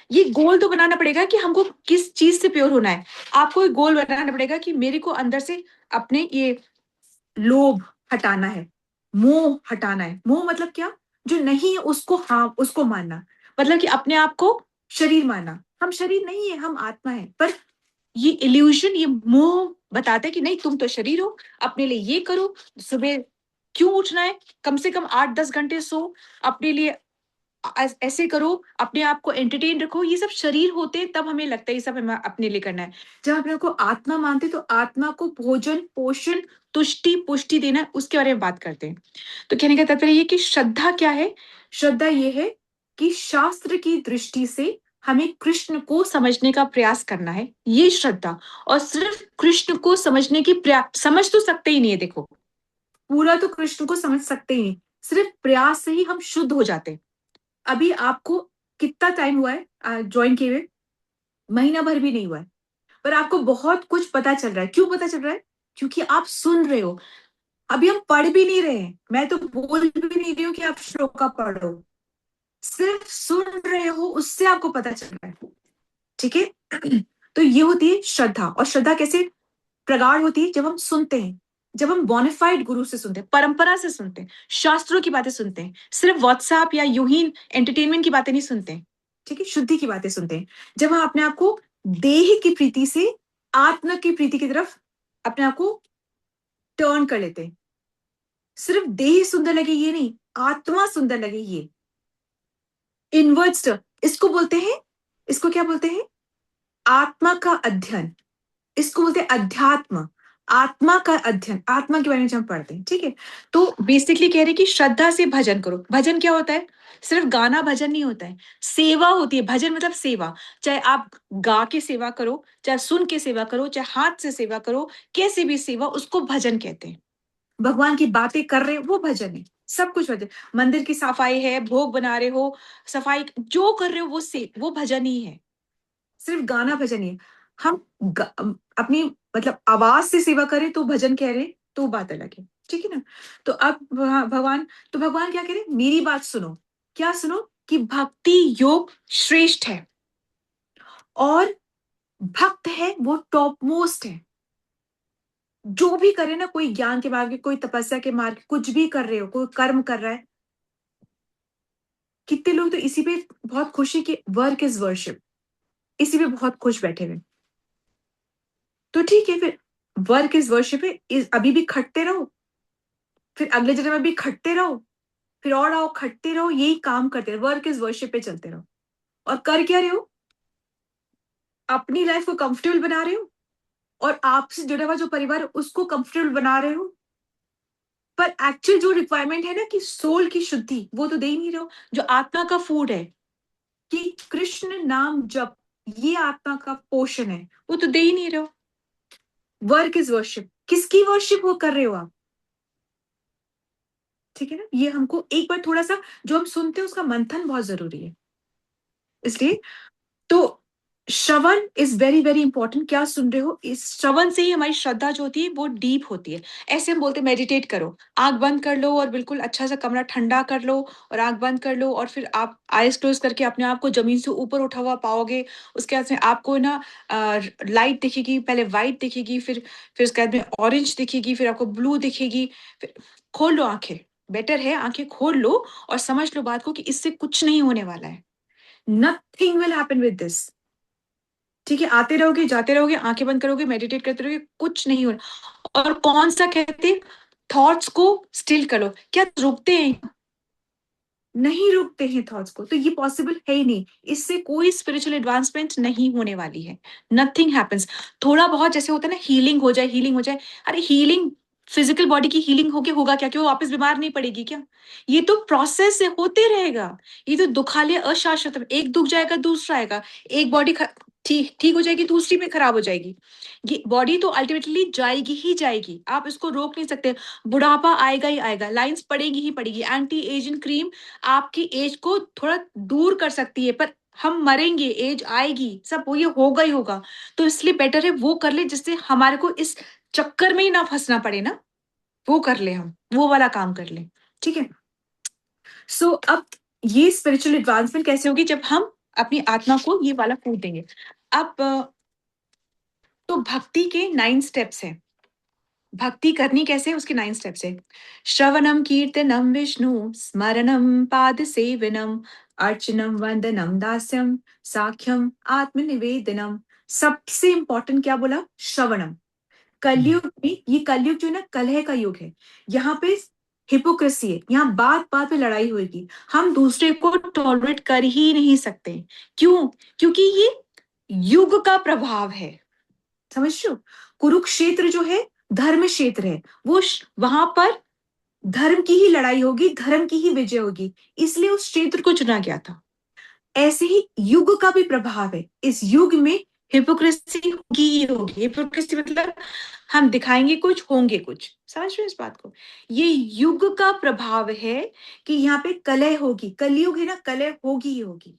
ये गोल तो बनाना पड़ेगा कि हमको किस चीज से प्योर होना है। आपको एक गोल बनाना पड़ेगा कि मेरे को अंदर से अपने ये लोभ हटाना है, मोह हटाना है। मोह मतलब क्या? जो नहीं है उसको, हाँ उसको मानना, मतलब कि अपने आप को शरीर मानना। हम शरीर नहीं है, हम आत्मा है। पर ये इल्यूजन, ये मोह बताता है कि नहीं तुम तो शरीर हो, अपने लिए ये करो, सुबह क्यों उठना है, कम से कम 8-10 घंटे सो, अपने लिए ऐसे करो, अपने आप को एंटरटेन रखो। ये सब शरीर होते हैं, तब हमें लगता है ये सब हमें अपने लिए करना है। जब अपने को आत्मा मानते तो आत्मा को भोजन, पोषण, तुष्टि, पुष्टि देना, उसके बारे में बात करते हैं। तो कहने का तात्पर्य ये कि श्रद्धा क्या है? श्रद्धा ये है कि शास्त्र की दृष्टि से हमें कृष्ण को समझने का प्रयास करना है, ये श्रद्धा। और सिर्फ कृष्ण को समझने की प्रयास, समझ तो सकते ही नहीं है, देखो पूरा तो कृष्ण को समझ सकते ही नहीं, सिर्फ प्रयास से ही हम शुद्ध हो जाते हैं। अभी आपको कितना टाइम हुआ है ज्वाइन किए हुए? महीना भर भी नहीं हुआ है, पर आपको बहुत कुछ पता चल रहा है। क्यों पता चल रहा है? क्योंकि आप सुन रहे हो। अभी हम पढ़ भी नहीं रहे हैं, मैं तो बोल भी नहीं रही हूँ कि आप श्लोका पढ़ो, सिर्फ सुन रहे हो, उससे आपको पता चल रहा है। ठीक है? तो ये होती है श्रद्धा। और श्रद्धा कैसे प्रगाढ़ होती है? जब हम सुनते हैं, जब हम बोनाफाइड गुरु से सुनते हैं, परंपरा से सुनते हैं, शास्त्रों की बातें सुनते हैं, सिर्फ व्हाट्सएप या यूं ही एंटरटेनमेंट की बातें नहीं सुनते हैं। ठीक है? शुद्धि की बातें सुनते हैं। जब हम अपने आप को देह की प्रीति से आत्मा की प्रीति की तरफ अपने आप को टर्न कर लेते हैं। सिर्फ देह सुंदर लगे ये नहीं, आत्मा सुंदर लगे ये। इनवर्ड्स इसको बोलते हैं, इसको क्या बोलते हैं? आत्मा का अध्ययन। इसको बोलते हैं अध्यात्म, आत्मा का अध्ययन। आत्मा के बारे में जब हम पढ़ते हैं, ठीक है? तो बेसिकली कह रहे हैं कि श्रद्धा से भजन करो। भजन क्या होता है? सिर्फ गाना भजन नहीं होता है, सेवा होती है। भजन मतलब सेवा। चाहे आप गा के सेवा करो, चाहे सुन के सेवा करो, चाहे हाथ से सेवा करो, कैसे भी सेवा, उसको भजन कहते हैं। भगवान की बातें कर रहे हो, वो भजन है। सब कुछ भजन। मंदिर की सफाई है, भोग बना रहे हो, सफाई जो कर रहे हो, वो भजन ही है। सिर्फ गाना भजन ही है। हम अपनी मतलब आवाज से सेवा करें तो भजन कह रहे हैं, तो बात अलग है। ठीक है ना? तो अब भगवान क्या कह रहे हैं? मेरी बात सुनो। क्या सुनो? कि भक्ति योग श्रेष्ठ है, और भक्त है वो टॉप मोस्ट है। जो भी करे ना, कोई ज्ञान के मार्ग, कोई तपस्या के मार्ग, कुछ भी कर रहे हो, कोई कर्म कर रहा है। कितने लोग तो इसी पे बहुत खुशी कि वर्क इज वर्शिप, इसी पे बहुत खुश बैठे हुए। तो ठीक है, फिर वर्क इज वर्शिप है, अभी भी खटते रहो, फिर अगले जन्म में भी खटते रहो, फिर और आओ खटते रहो, यही काम करते रहो, वर्क इज वर्शिप पे चलते रहो। और कर क्या रहे हो? अपनी लाइफ को कंफर्टेबल बना रहे हो, और आपसे जुड़ा हुआ जो परिवार है उसको कंफर्टेबल बना रहे हो। पर एक्चुअल जो रिक्वायरमेंट है ना कि सोल की शुद्धि, वो तो दे ही नहीं रहे हो। जो आत्मा का फूड है कि कृष्ण नाम जप, ये आत्मा का पोषण है, वो तो दे ही नहीं रहे हो। वर्क इज वर्शिप, किसकी वर्शिप वो कर रहे हो आप? ठीक है ना? ये हमको एक बार थोड़ा सा जो हम सुनते हैं उसका मंथन बहुत जरूरी है। इसलिए तो श्रवण इज वेरी वेरी इंपॉर्टेंट। क्या सुन रहे हो, इस श्रवण से ही हमारी श्रद्धा जो होती है वो डीप होती है। ऐसे हम बोलते मेडिटेट करो, आंख बंद कर लो और बिल्कुल अच्छा सा कमरा ठंडा कर लो और आंख बंद कर लो और फिर आप आईज क्लोज करके अपने आप को जमीन से ऊपर उठा हुआ पाओगे। उसके बाद में आपको ना लाइट दिखेगी, पहले वाइट दिखेगी, फिर उसके बाद में ऑरेंज दिखेगी, फिर आपको ब्लू दिखेगी। फिर खोल लो आंखें, बेटर है आंखें खोल लो और समझ लो बात को कि इससे कुछ नहीं होने वाला है। Nothing will happen with this. ठीक है, आते रहोगे जाते रहोगे, आंखें बंद करोगे, मेडिटेट करते रहोगे, कुछ नहीं होना। और कौन सा कहते, थॉट्स को स्टिल करो। क्या रुकते हैं? नहीं रुकते हैं थॉट्स को, तो ये पॉसिबल है ही नहीं। इससे कोई स्पिरिचुअल एडवांसमेंट नहीं होने वाली है। Nothing happens. थोड़ा बहुत जैसे होता है ना, हीलिंग हो जाए, हीलिंग हो जाए। अरे हीलिंग, फिजिकल बॉडी की हीलिंग होगा क्या? कि वो वापस बीमार नहीं पड़ेगी क्या? ये तो प्रोसेस से होते रहेगा। ये तो दुखालय अशाश्वत है। एक दुख जाएगा दूसरा आएगा। एक बॉडी ठीक ठीक हो जाएगी, दूसरी में खराब हो जाएगी। ये बॉडी तो अल्टीमेटली जाएगी ही जाएगी, आप इसको रोक नहीं सकते। बुढ़ापा आएगा ही आएगा, लाइंस पड़ेगी ही पड़ेगी। एंटी एजिंग क्रीम आपकी एज को थोड़ा दूर कर सकती है, पर हम मरेंगे, एज आएगी, सब वो ये होगा ही होगा। तो इसलिए बेटर है वो कर ले जिससे हमारे को इस चक्कर में ही ना फंसना पड़े ना। वो कर ले, हम वो वाला काम कर ले। ठीक है। सो अब ये स्पिरिचुअल एडवांसमेंट कैसे होगी? जब हम अपनी आत्मा को ये वाला फूड देंगे। अब तो भक्ति के 9 स्टेप्स हैं। भक्ति करनी कैसे, उसके 9 स्टेप्स है। श्रवणम कीर्तनम विष्णु स्मरणम पाद सेवनम अर्चनम वंदनम दास्यम साख्यम आत्मनिवेदनम। सबसे इंपॉर्टेंट क्या बोला? श्रवणम। कलयुग में, ये कलयुग जो है ना, कलह का युग है। यहाँ पे हिपोक्रेसी है, यहाँ बात बात पे लड़ाई होगी। हम दूसरे को टॉलरेट कर ही नहीं सकते। क्यों? क्योंकि ये युग का प्रभाव है। समझ रहे हो? कुरुक्षेत्र जो है धर्म क्षेत्र है। वहां पर धर्म की ही लड़ाई होगी, धर्म की ही विजय होगी, इसलिए उस क्षेत्र को चुना गया था। ऐसे ही युग का भी प्रभाव है। इस युग में हिपोक्रेसी होगी ही होगी। हिपोक्रेसी मतलब हम दिखाएंगे कुछ, होंगे कुछ। समझ रहे हो इस बात को? ये युग का प्रभाव है कि यहाँ पे कलह होगी। कलयुग है ना, कलह होगी ही होगी।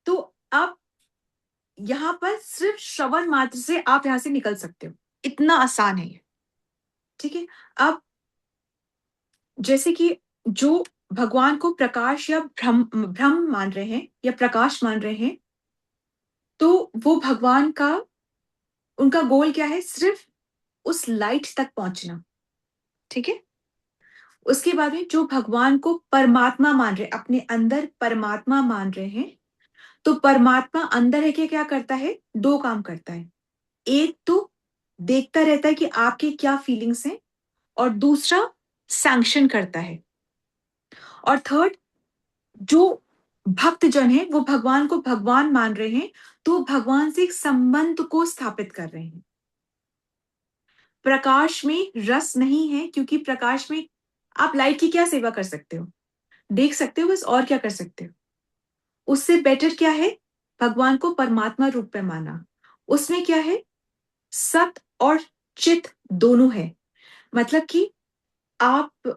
तो अब यहाँ पर सिर्फ श्रवण मात्र से आप यहां से निकल सकते हो, इतना आसान है ये। ठीक है। अब जैसे कि जो भगवान को प्रकाश या भ्रम मान रहे हैं या प्रकाश मान रहे हैं, तो वो भगवान का, उनका गोल क्या है? सिर्फ उस लाइट तक पहुंचना। ठीक है। उसके बाद में जो भगवान को परमात्मा मान रहे, अपने अंदर परमात्मा मान रहे हैं, तो परमात्मा अंदर है कि क्या करता है? 2 काम करता है। एक तो देखता रहता है कि आपके क्या फीलिंग्स हैं, और दूसरा सैंक्शन करता है। और थर्ड, जो भक्त जन है वो भगवान को भगवान मान रहे हैं, तो भगवान से एक संबंध को स्थापित कर रहे हैं। प्रकाश में रस नहीं है, क्योंकि प्रकाश में आप लाइट की क्या सेवा कर सकते हो? देख सकते हो बस, और क्या कर सकते हो? उससे बेटर क्या है? भगवान को परमात्मा रूप में माना। उसमें क्या है? सत और चित दोनों है। मतलब कि आप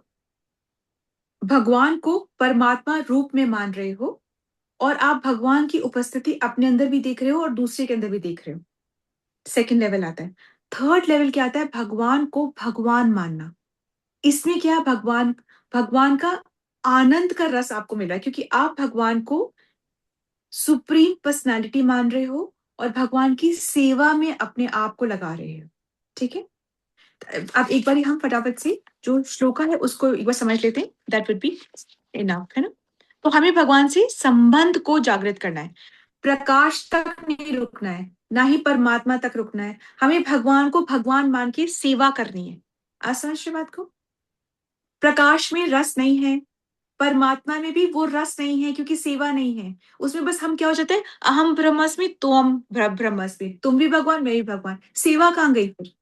भगवान को परमात्मा रूप में मान रहे हो, और आप भगवान की उपस्थिति अपने अंदर भी देख रहे हो और दूसरे के अंदर भी देख रहे हो। सेकंड लेवल आता है। थर्ड लेवल क्या आता है? भगवान को भगवान मानना। इसमें क्या है? भगवान भगवान का आनंद का रस आपको मिल रहा है, क्योंकि आप भगवान को सुप्रीम पर्सनालिटी मान रहे हो और भगवान की सेवा में अपने आप को लगा रहे हो। ठीक है। अब एक बार हम फटाफट से जो श्लोका है उसको एक बार समझ लेते हैं। दैट वुड बी इनफ, है ना? तो हमें भगवान से संबंध को जागृत करना है। प्रकाश तक नहीं रुकना है, ना ही परमात्मा तक रुकना है। हमें भगवान को भगवान मान के सेवा करनी है। आज समझ रहे बात को? प्रकाश में रस नहीं है, परमात्मा में भी वो रस नहीं है, क्योंकि सेवा नहीं है उसमें। बस हम क्या हो जाते हैं? अहम ब्रह्मास्मि, तुम ब्रह्मास्मि, तुम भी भगवान मैं भी भगवान। सेवा कहाँ गई फिर?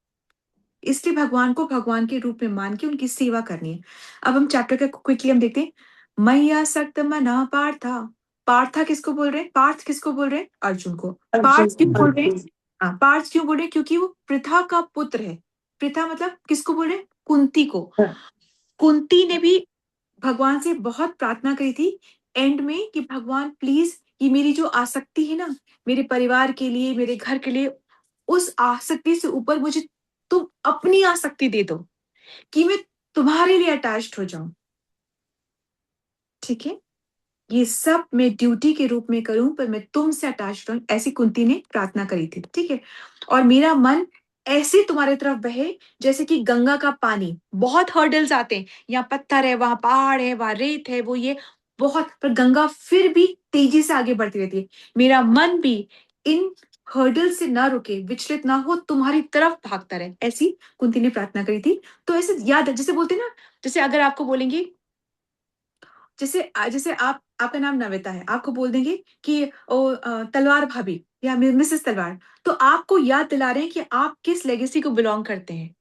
इसलिए भगवान को भगवान के रूप में मान के उनकी सेवा करनी है। अब हम चैप्टर का क्विकली हम देखते हैं। मैया सक्त मना पार्था। पार्था किसको बोल रहे हैं? पार्थ किसको बोल रहे हैं? अर्जुन को। पार्थ क्यों बोल रहे हैं? हाँ, पार्थ क्यों बोल रहे हैं? क्योंकि वो पृथा का पुत्र है। पृथा मतलब किसको बोल रहे हैं? कुंती को। कुंती ने भी भगवान से बहुत प्रार्थना करी थी एंड में कि भगवान प्लीज ये मेरी जो आसक्ति है ना, मेरे परिवार के लिए, मेरे घर के लिए, उस आसक्ति से ऊपर मुझे तुम अपनी आसक्ति दे दो कि मैं तुम्हारे लिए अटैच्ड हो जाऊं। ठीक है, ये सब मैं ड्यूटी के रूप में करूं, पर मैं तुमसे अटैच्ड रहूं, ऐसी कुंती ने प्रार्थना करी थी। ठीक है, और मेरा मन ऐसे तुम्हारे तरफ बहे जैसे कि गंगा का पानी। बहुत हर्डल्स आते हैं, यहाँ पत्थर है, वहां पहाड़ है, वहां रेत है, वो ये बहुत, पर गंगा फिर भी तेजी से आगे बढ़ती रहती है। मेरा मन भी इन हर्डल से ना रुके, विचलित ना हो, तुम्हारी तरफ भागता रहे, ऐसी कुंती ने प्रार्थना करी थी। तो ऐसे याद है, जैसे बोलते हैं ना, जैसे अगर आपको बोलेंगे, जैसे आपका नाम नविता है, आपको बोल देंगे कि तलवार भाभी या मिसेस तलवार, तो आपको याद दिला रहे हैं कि आप किस लेगेसी को बिलोंग करते हैं,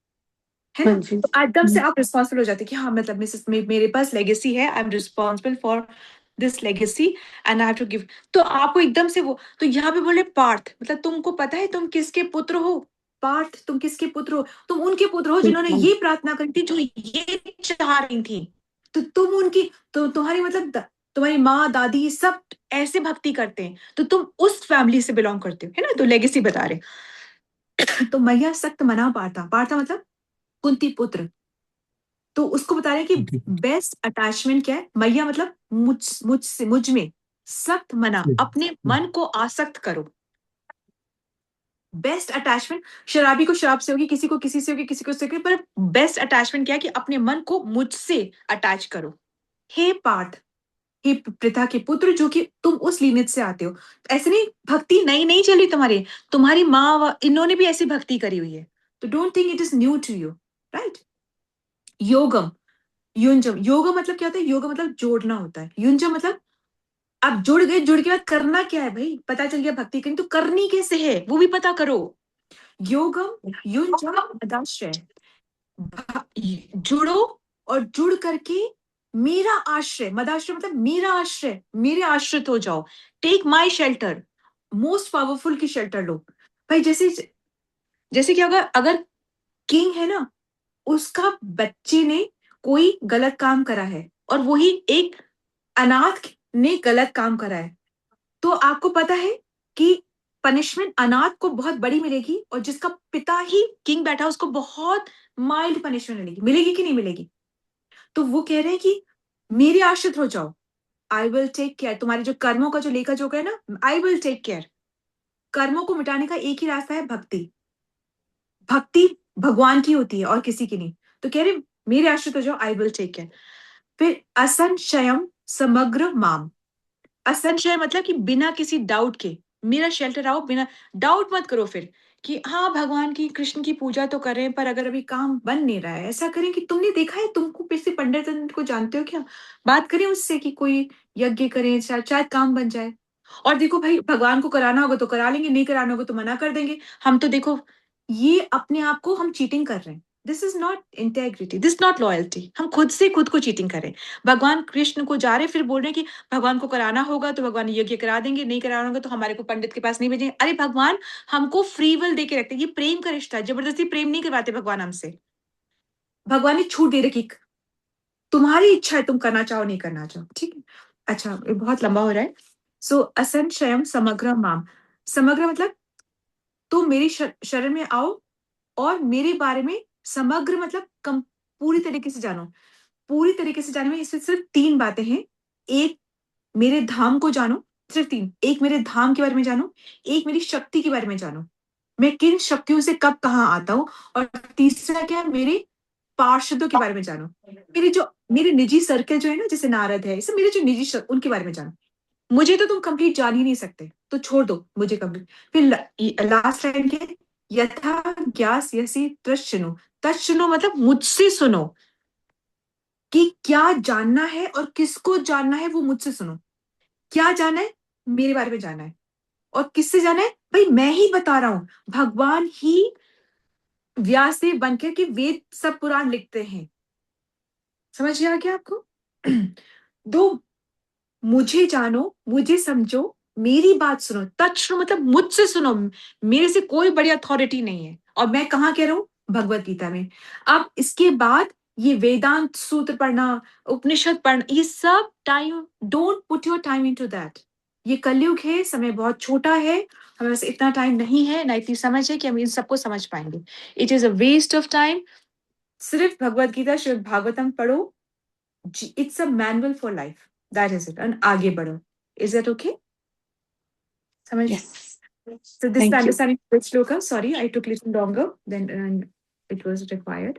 है हाँ ना? जी। तो एकदम से आप रिस्पॉन्सिबल हो जाते हैं कि हाँ, मतलब मिसेस मेरे पास लेगेसी है, I am responsible for this legacy and I have to give. तो आपको एकदम से वो, तो यहाँ पे बोले पार्थ, मतलब तुमको पता है तुम किसके पुत्र हो? पार्थ, तुम किसके पुत्र हो? तुम उनके पुत्र हो जिन्होंने ये प्रार्थना करी थी, जो ये चाह रही थी। तो तुम उनकी, तो तुम्हारी मतलब तुम्हारी माँ दादी सब ऐसे भक्ति करते हैं, तो तुम उस फैमिली से बिलोंग करते हो, है ना? तो लेगेसी बता रहे। तो मैया सख्त मना पार्था, पार्था मतलब कुंती पुत्र। तो उसको बता रहे हैं कि बेस्ट अटैचमेंट क्या है? मैया मतलब मुझसे, मुझ में सख्त मना, अपने मन को आसक्त करो। बेस्ट अटैचमेंट, शराबी को शराब से होगी, किसी को किसी से होगी, किसी को से, पर बेस्ट अटैचमेंट क्या है? कि अपने मन को मुझसे अटैच करो। हे पार्थ, हे प्रथा के पुत्र, जो कि तुम उस लीनेज से आते हो। ऐसे नहीं, भक्ति नई नहीं चली तुम्हारी माँ इन्होंने भी ऐसी भक्ति करी हुई है। तो don't think it is new to you, right? योगम, युंजम, योगा मतलब क्या होता है? योगा मतलब जोड़ना होता है। युंजम मतलब आप जुड़ गए, जुड़ के बाद करना क्या है भाई? पता चल गया भक्ति करनी, तो करनी कैसे है वो भी पता करो। योगम युंजम मदाश्रय, जुड़ो और जुड़ करके मेरा आश्रय, मदाश्रय मतलब मेरा आश्रय, मेरे आश्रित हो जाओ। Take my shelter, most powerful की शेल्टर लो भाई। जैसे जैसे कि अगर किंग है ना, उसका बच्चे ने कोई गलत काम करा है और वही एक अनाथ ने गलत काम करा है, तो आपको पता है कि पनिशमेंट अनाथ को बहुत बड़ी मिलेगी, और जिसका पिता ही किंग बैठा उसको बहुत माइल्ड पनिशमेंट मिलेगी। मिलेगी कि नहीं मिलेगी? तो वो कह रहे हैं कि मेरे आश्रित हो जाओ, आई विल टेक केयर। तुम्हारे जो कर्मों का जो लेखा जोखा है ना, आई विल टेक केयर। कर्मों को मिटाने का एक ही रास्ता है, भक्ति। भक्ति भगवान की होती है और किसी की नहीं। तो कह रहे मेरे आश्रित हो जाओ, आई विल टेक केयर। फिर असंशयम समग्र माम, असंशय मतलब कि बिना किसी डाउट के मेरा शेल्टर आओ, बिना डाउट मत करो फिर कि हाँ भगवान की कृष्ण की पूजा तो कर रहे हैं, पर अगर अभी काम बन नहीं रहा है, ऐसा करें कि तुमने देखा है, तुमको किसी पंडित को जानते हो क्या, बात करें उससे कि कोई यज्ञ करें, शायद काम बन जाए। और देखो भाई, भगवान को कराना होगा तो करा लेंगे, नहीं कराना होगा तो मना कर देंगे। हम तो देखो, ये अपने आप को हम चीटिंग कर रहे हैं। This is not integrity, this not loyalty. हम खुद से खुद को चीटिंग कर रहे हैं। भगवान कृष्ण को जा रहे फिर बोल रहे हैं कि भगवान को कराना होगा तो भगवान यज्ञ करा देंगे, नहीं कराना होगा तो हमारे को पंडित के पास नहीं भेजेंगे। अरे भगवान हमको फ्री विल दे के रखते हैं, ये प्रेम का रिश्ता है, जबरदस्ती प्रेम नहीं करवाते भगवान हमसे। भगवान ने छूट दे रखी, तुम्हारी इच्छा है, तुम करना चाहो नहीं करना चाहो, ठीक है? अच्छा, ये बहुत लंबा हो रहा है। सो असंशयम समग्र माम, समग्र मतलब तुम मेरी शरण में आओ और मेरे बारे में समग्र मतलब पूरी तरीके से जानो। पूरी तरीके से जाने में इसमें सिर्फ तीन बातें हैं। एक, मेरे धाम को जानो, सिर्फ तीन। एक, मेरे धाम के बारे में जानो। एक, मेरी शक्ति के बारे में जानो, मैं किन शक्तियों से कब कहाँ आता हूँ। और तीसरा क्या है, मेरे पार्षदों के बारे में जानो। मेरे निजी सर्कल जो है ना, जैसे नारद है, इसे मेरे जो निजी उनके बारे में जानो। मुझे तो तुम कंप्लीट जान ही नहीं सकते, तो छोड़ दो मुझे कंप्लीट। फिर लास्ट लाइन क्या है, यथा ज्ञास यसी तृष्णु, तृष्णु मतलब मुझसे सुनो कि क्या जानना है और किसको जानना है, वो मुझसे सुनो। क्या जानना है? मेरे बारे में जानना है। और किससे जानना है? भाई मैं ही बता रहा हूं, भगवान ही व्यासदेव बनकर के वेद सब पुराण लिखते हैं। समझ आ गया आपको? दो, मुझे जानो, मुझे समझो, मेरी बात सुनो। तत्व मतलब मुझसे सुनो, मेरे से कोई बड़ी अथॉरिटी नहीं है। और मैं कहाँ कह रहा हूं? भगवत गीता में। अब इसके बाद ये वेदांत सूत्र पढ़ना, उपनिषद पढ़ना, ये सब time, don't put your time into that. ये कलयुग है, समय बहुत छोटा है, हमारे पास इतना टाइम नहीं है, ना इतनी समझ है कि हम इन सबको समझ पाएंगे. It is a waste of time. सिर्फ भगवत गीता, श्रीमद् भागवतम पढ़ो. It's a manual for life. That is it. And आगे बढ़ो. Is that okay? समझ? Yes. So this is Thank you. understanding which shloka. Sorry, I took little longer than it was required.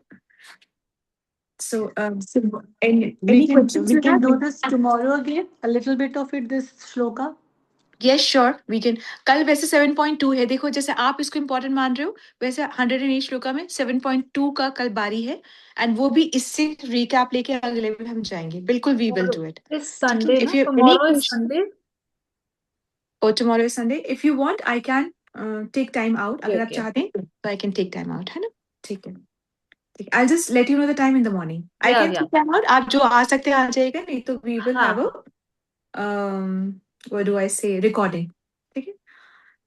So, So any we can questions you have? do this tomorrow again. A little bit of it, this shloka. Yes, sure, we can. कल वैसे 7.2 है. देखो जैसे आप इसको important मान रहे हो, वैसे 108 श्लोका में 7.2 का कल बारी है. एंड वो भी इससे रिकैप लेके अगले लेवल हम जाएंगे. बिल्कुल, we will do it. It's Sunday, If na? you have any Tomorrow is question- Sunday. Oh, tomorrow is Sunday. If you want, I can take time out. अगर आप Okay. चाहते हैं, तो I can take time out, है ना? ठीक है. I'll just let you know the time in the morning. I Yeah, can yeah. take time out. आप जो आ सकते हैं आ जाइएगा, नहीं तो we will हाँ, have a what do I say, recording. ठीक है?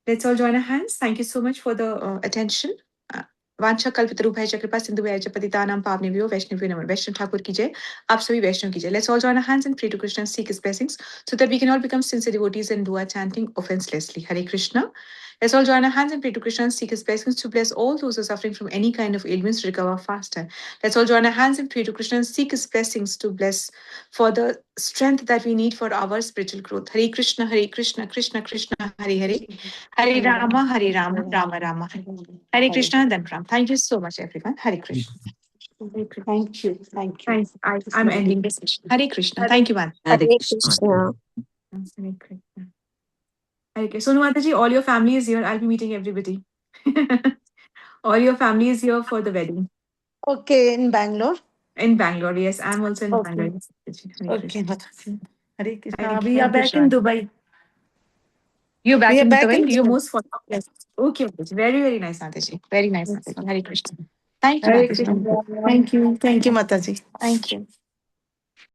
Let's all join our hands. Thank you so much for the attention. वांछा कल्पतरुभ्यश्च कृपा सिंधुभ्यश्च पतितानां पावनेभ्यो वैष्णवेभ्यो नमः. वैष्णव ठाकुर की जय. आप सभी वैष्णव की जय. Let's all join our hands and pray to Krishna and seek his blessings so that we can all become sincere devotees and do our chanting offenselessly. Hare Krishna. Let's all join our hands and pray to Krishna and seek his blessings to bless all those who are suffering from any kind of ailments to recover faster. Let's all join our hands and pray to Krishna and seek his blessings to bless for the strength that we need for our spiritual growth. Hare Krishna, Krishna Krishna, Hare Hare, Hare Rama, Rama Rama. Hare Krishna and then Ram. Thank you so much, everyone. Hare Krishna. Thank you. Thank you. Thanks. I'm ending this session. Hare Krishna. Hare- Thank you, man. Hare Hare Krishna. Krishna. Hare Krishna. Okay, Sonu Mataji, all your family is here. I'll be meeting everybody. All your family is here for the wedding Okay, in Bangalore. in Bangalore. Yes, I'm also in Okay. Bangalore. Hare Okay. Krishna. Hare Krishna. Hare We are back Krishna. in Dubai. You're back We are in back Dubai. in You're Dubai. most fortunate. Yes. Okay, Mataji. Very, very nice, Mataji. Very nice, Yes. Mataji. Hare Krishna. Thank you, Hare Mataji. Krishna. Thank you. Thank you, Mataji. Thank you.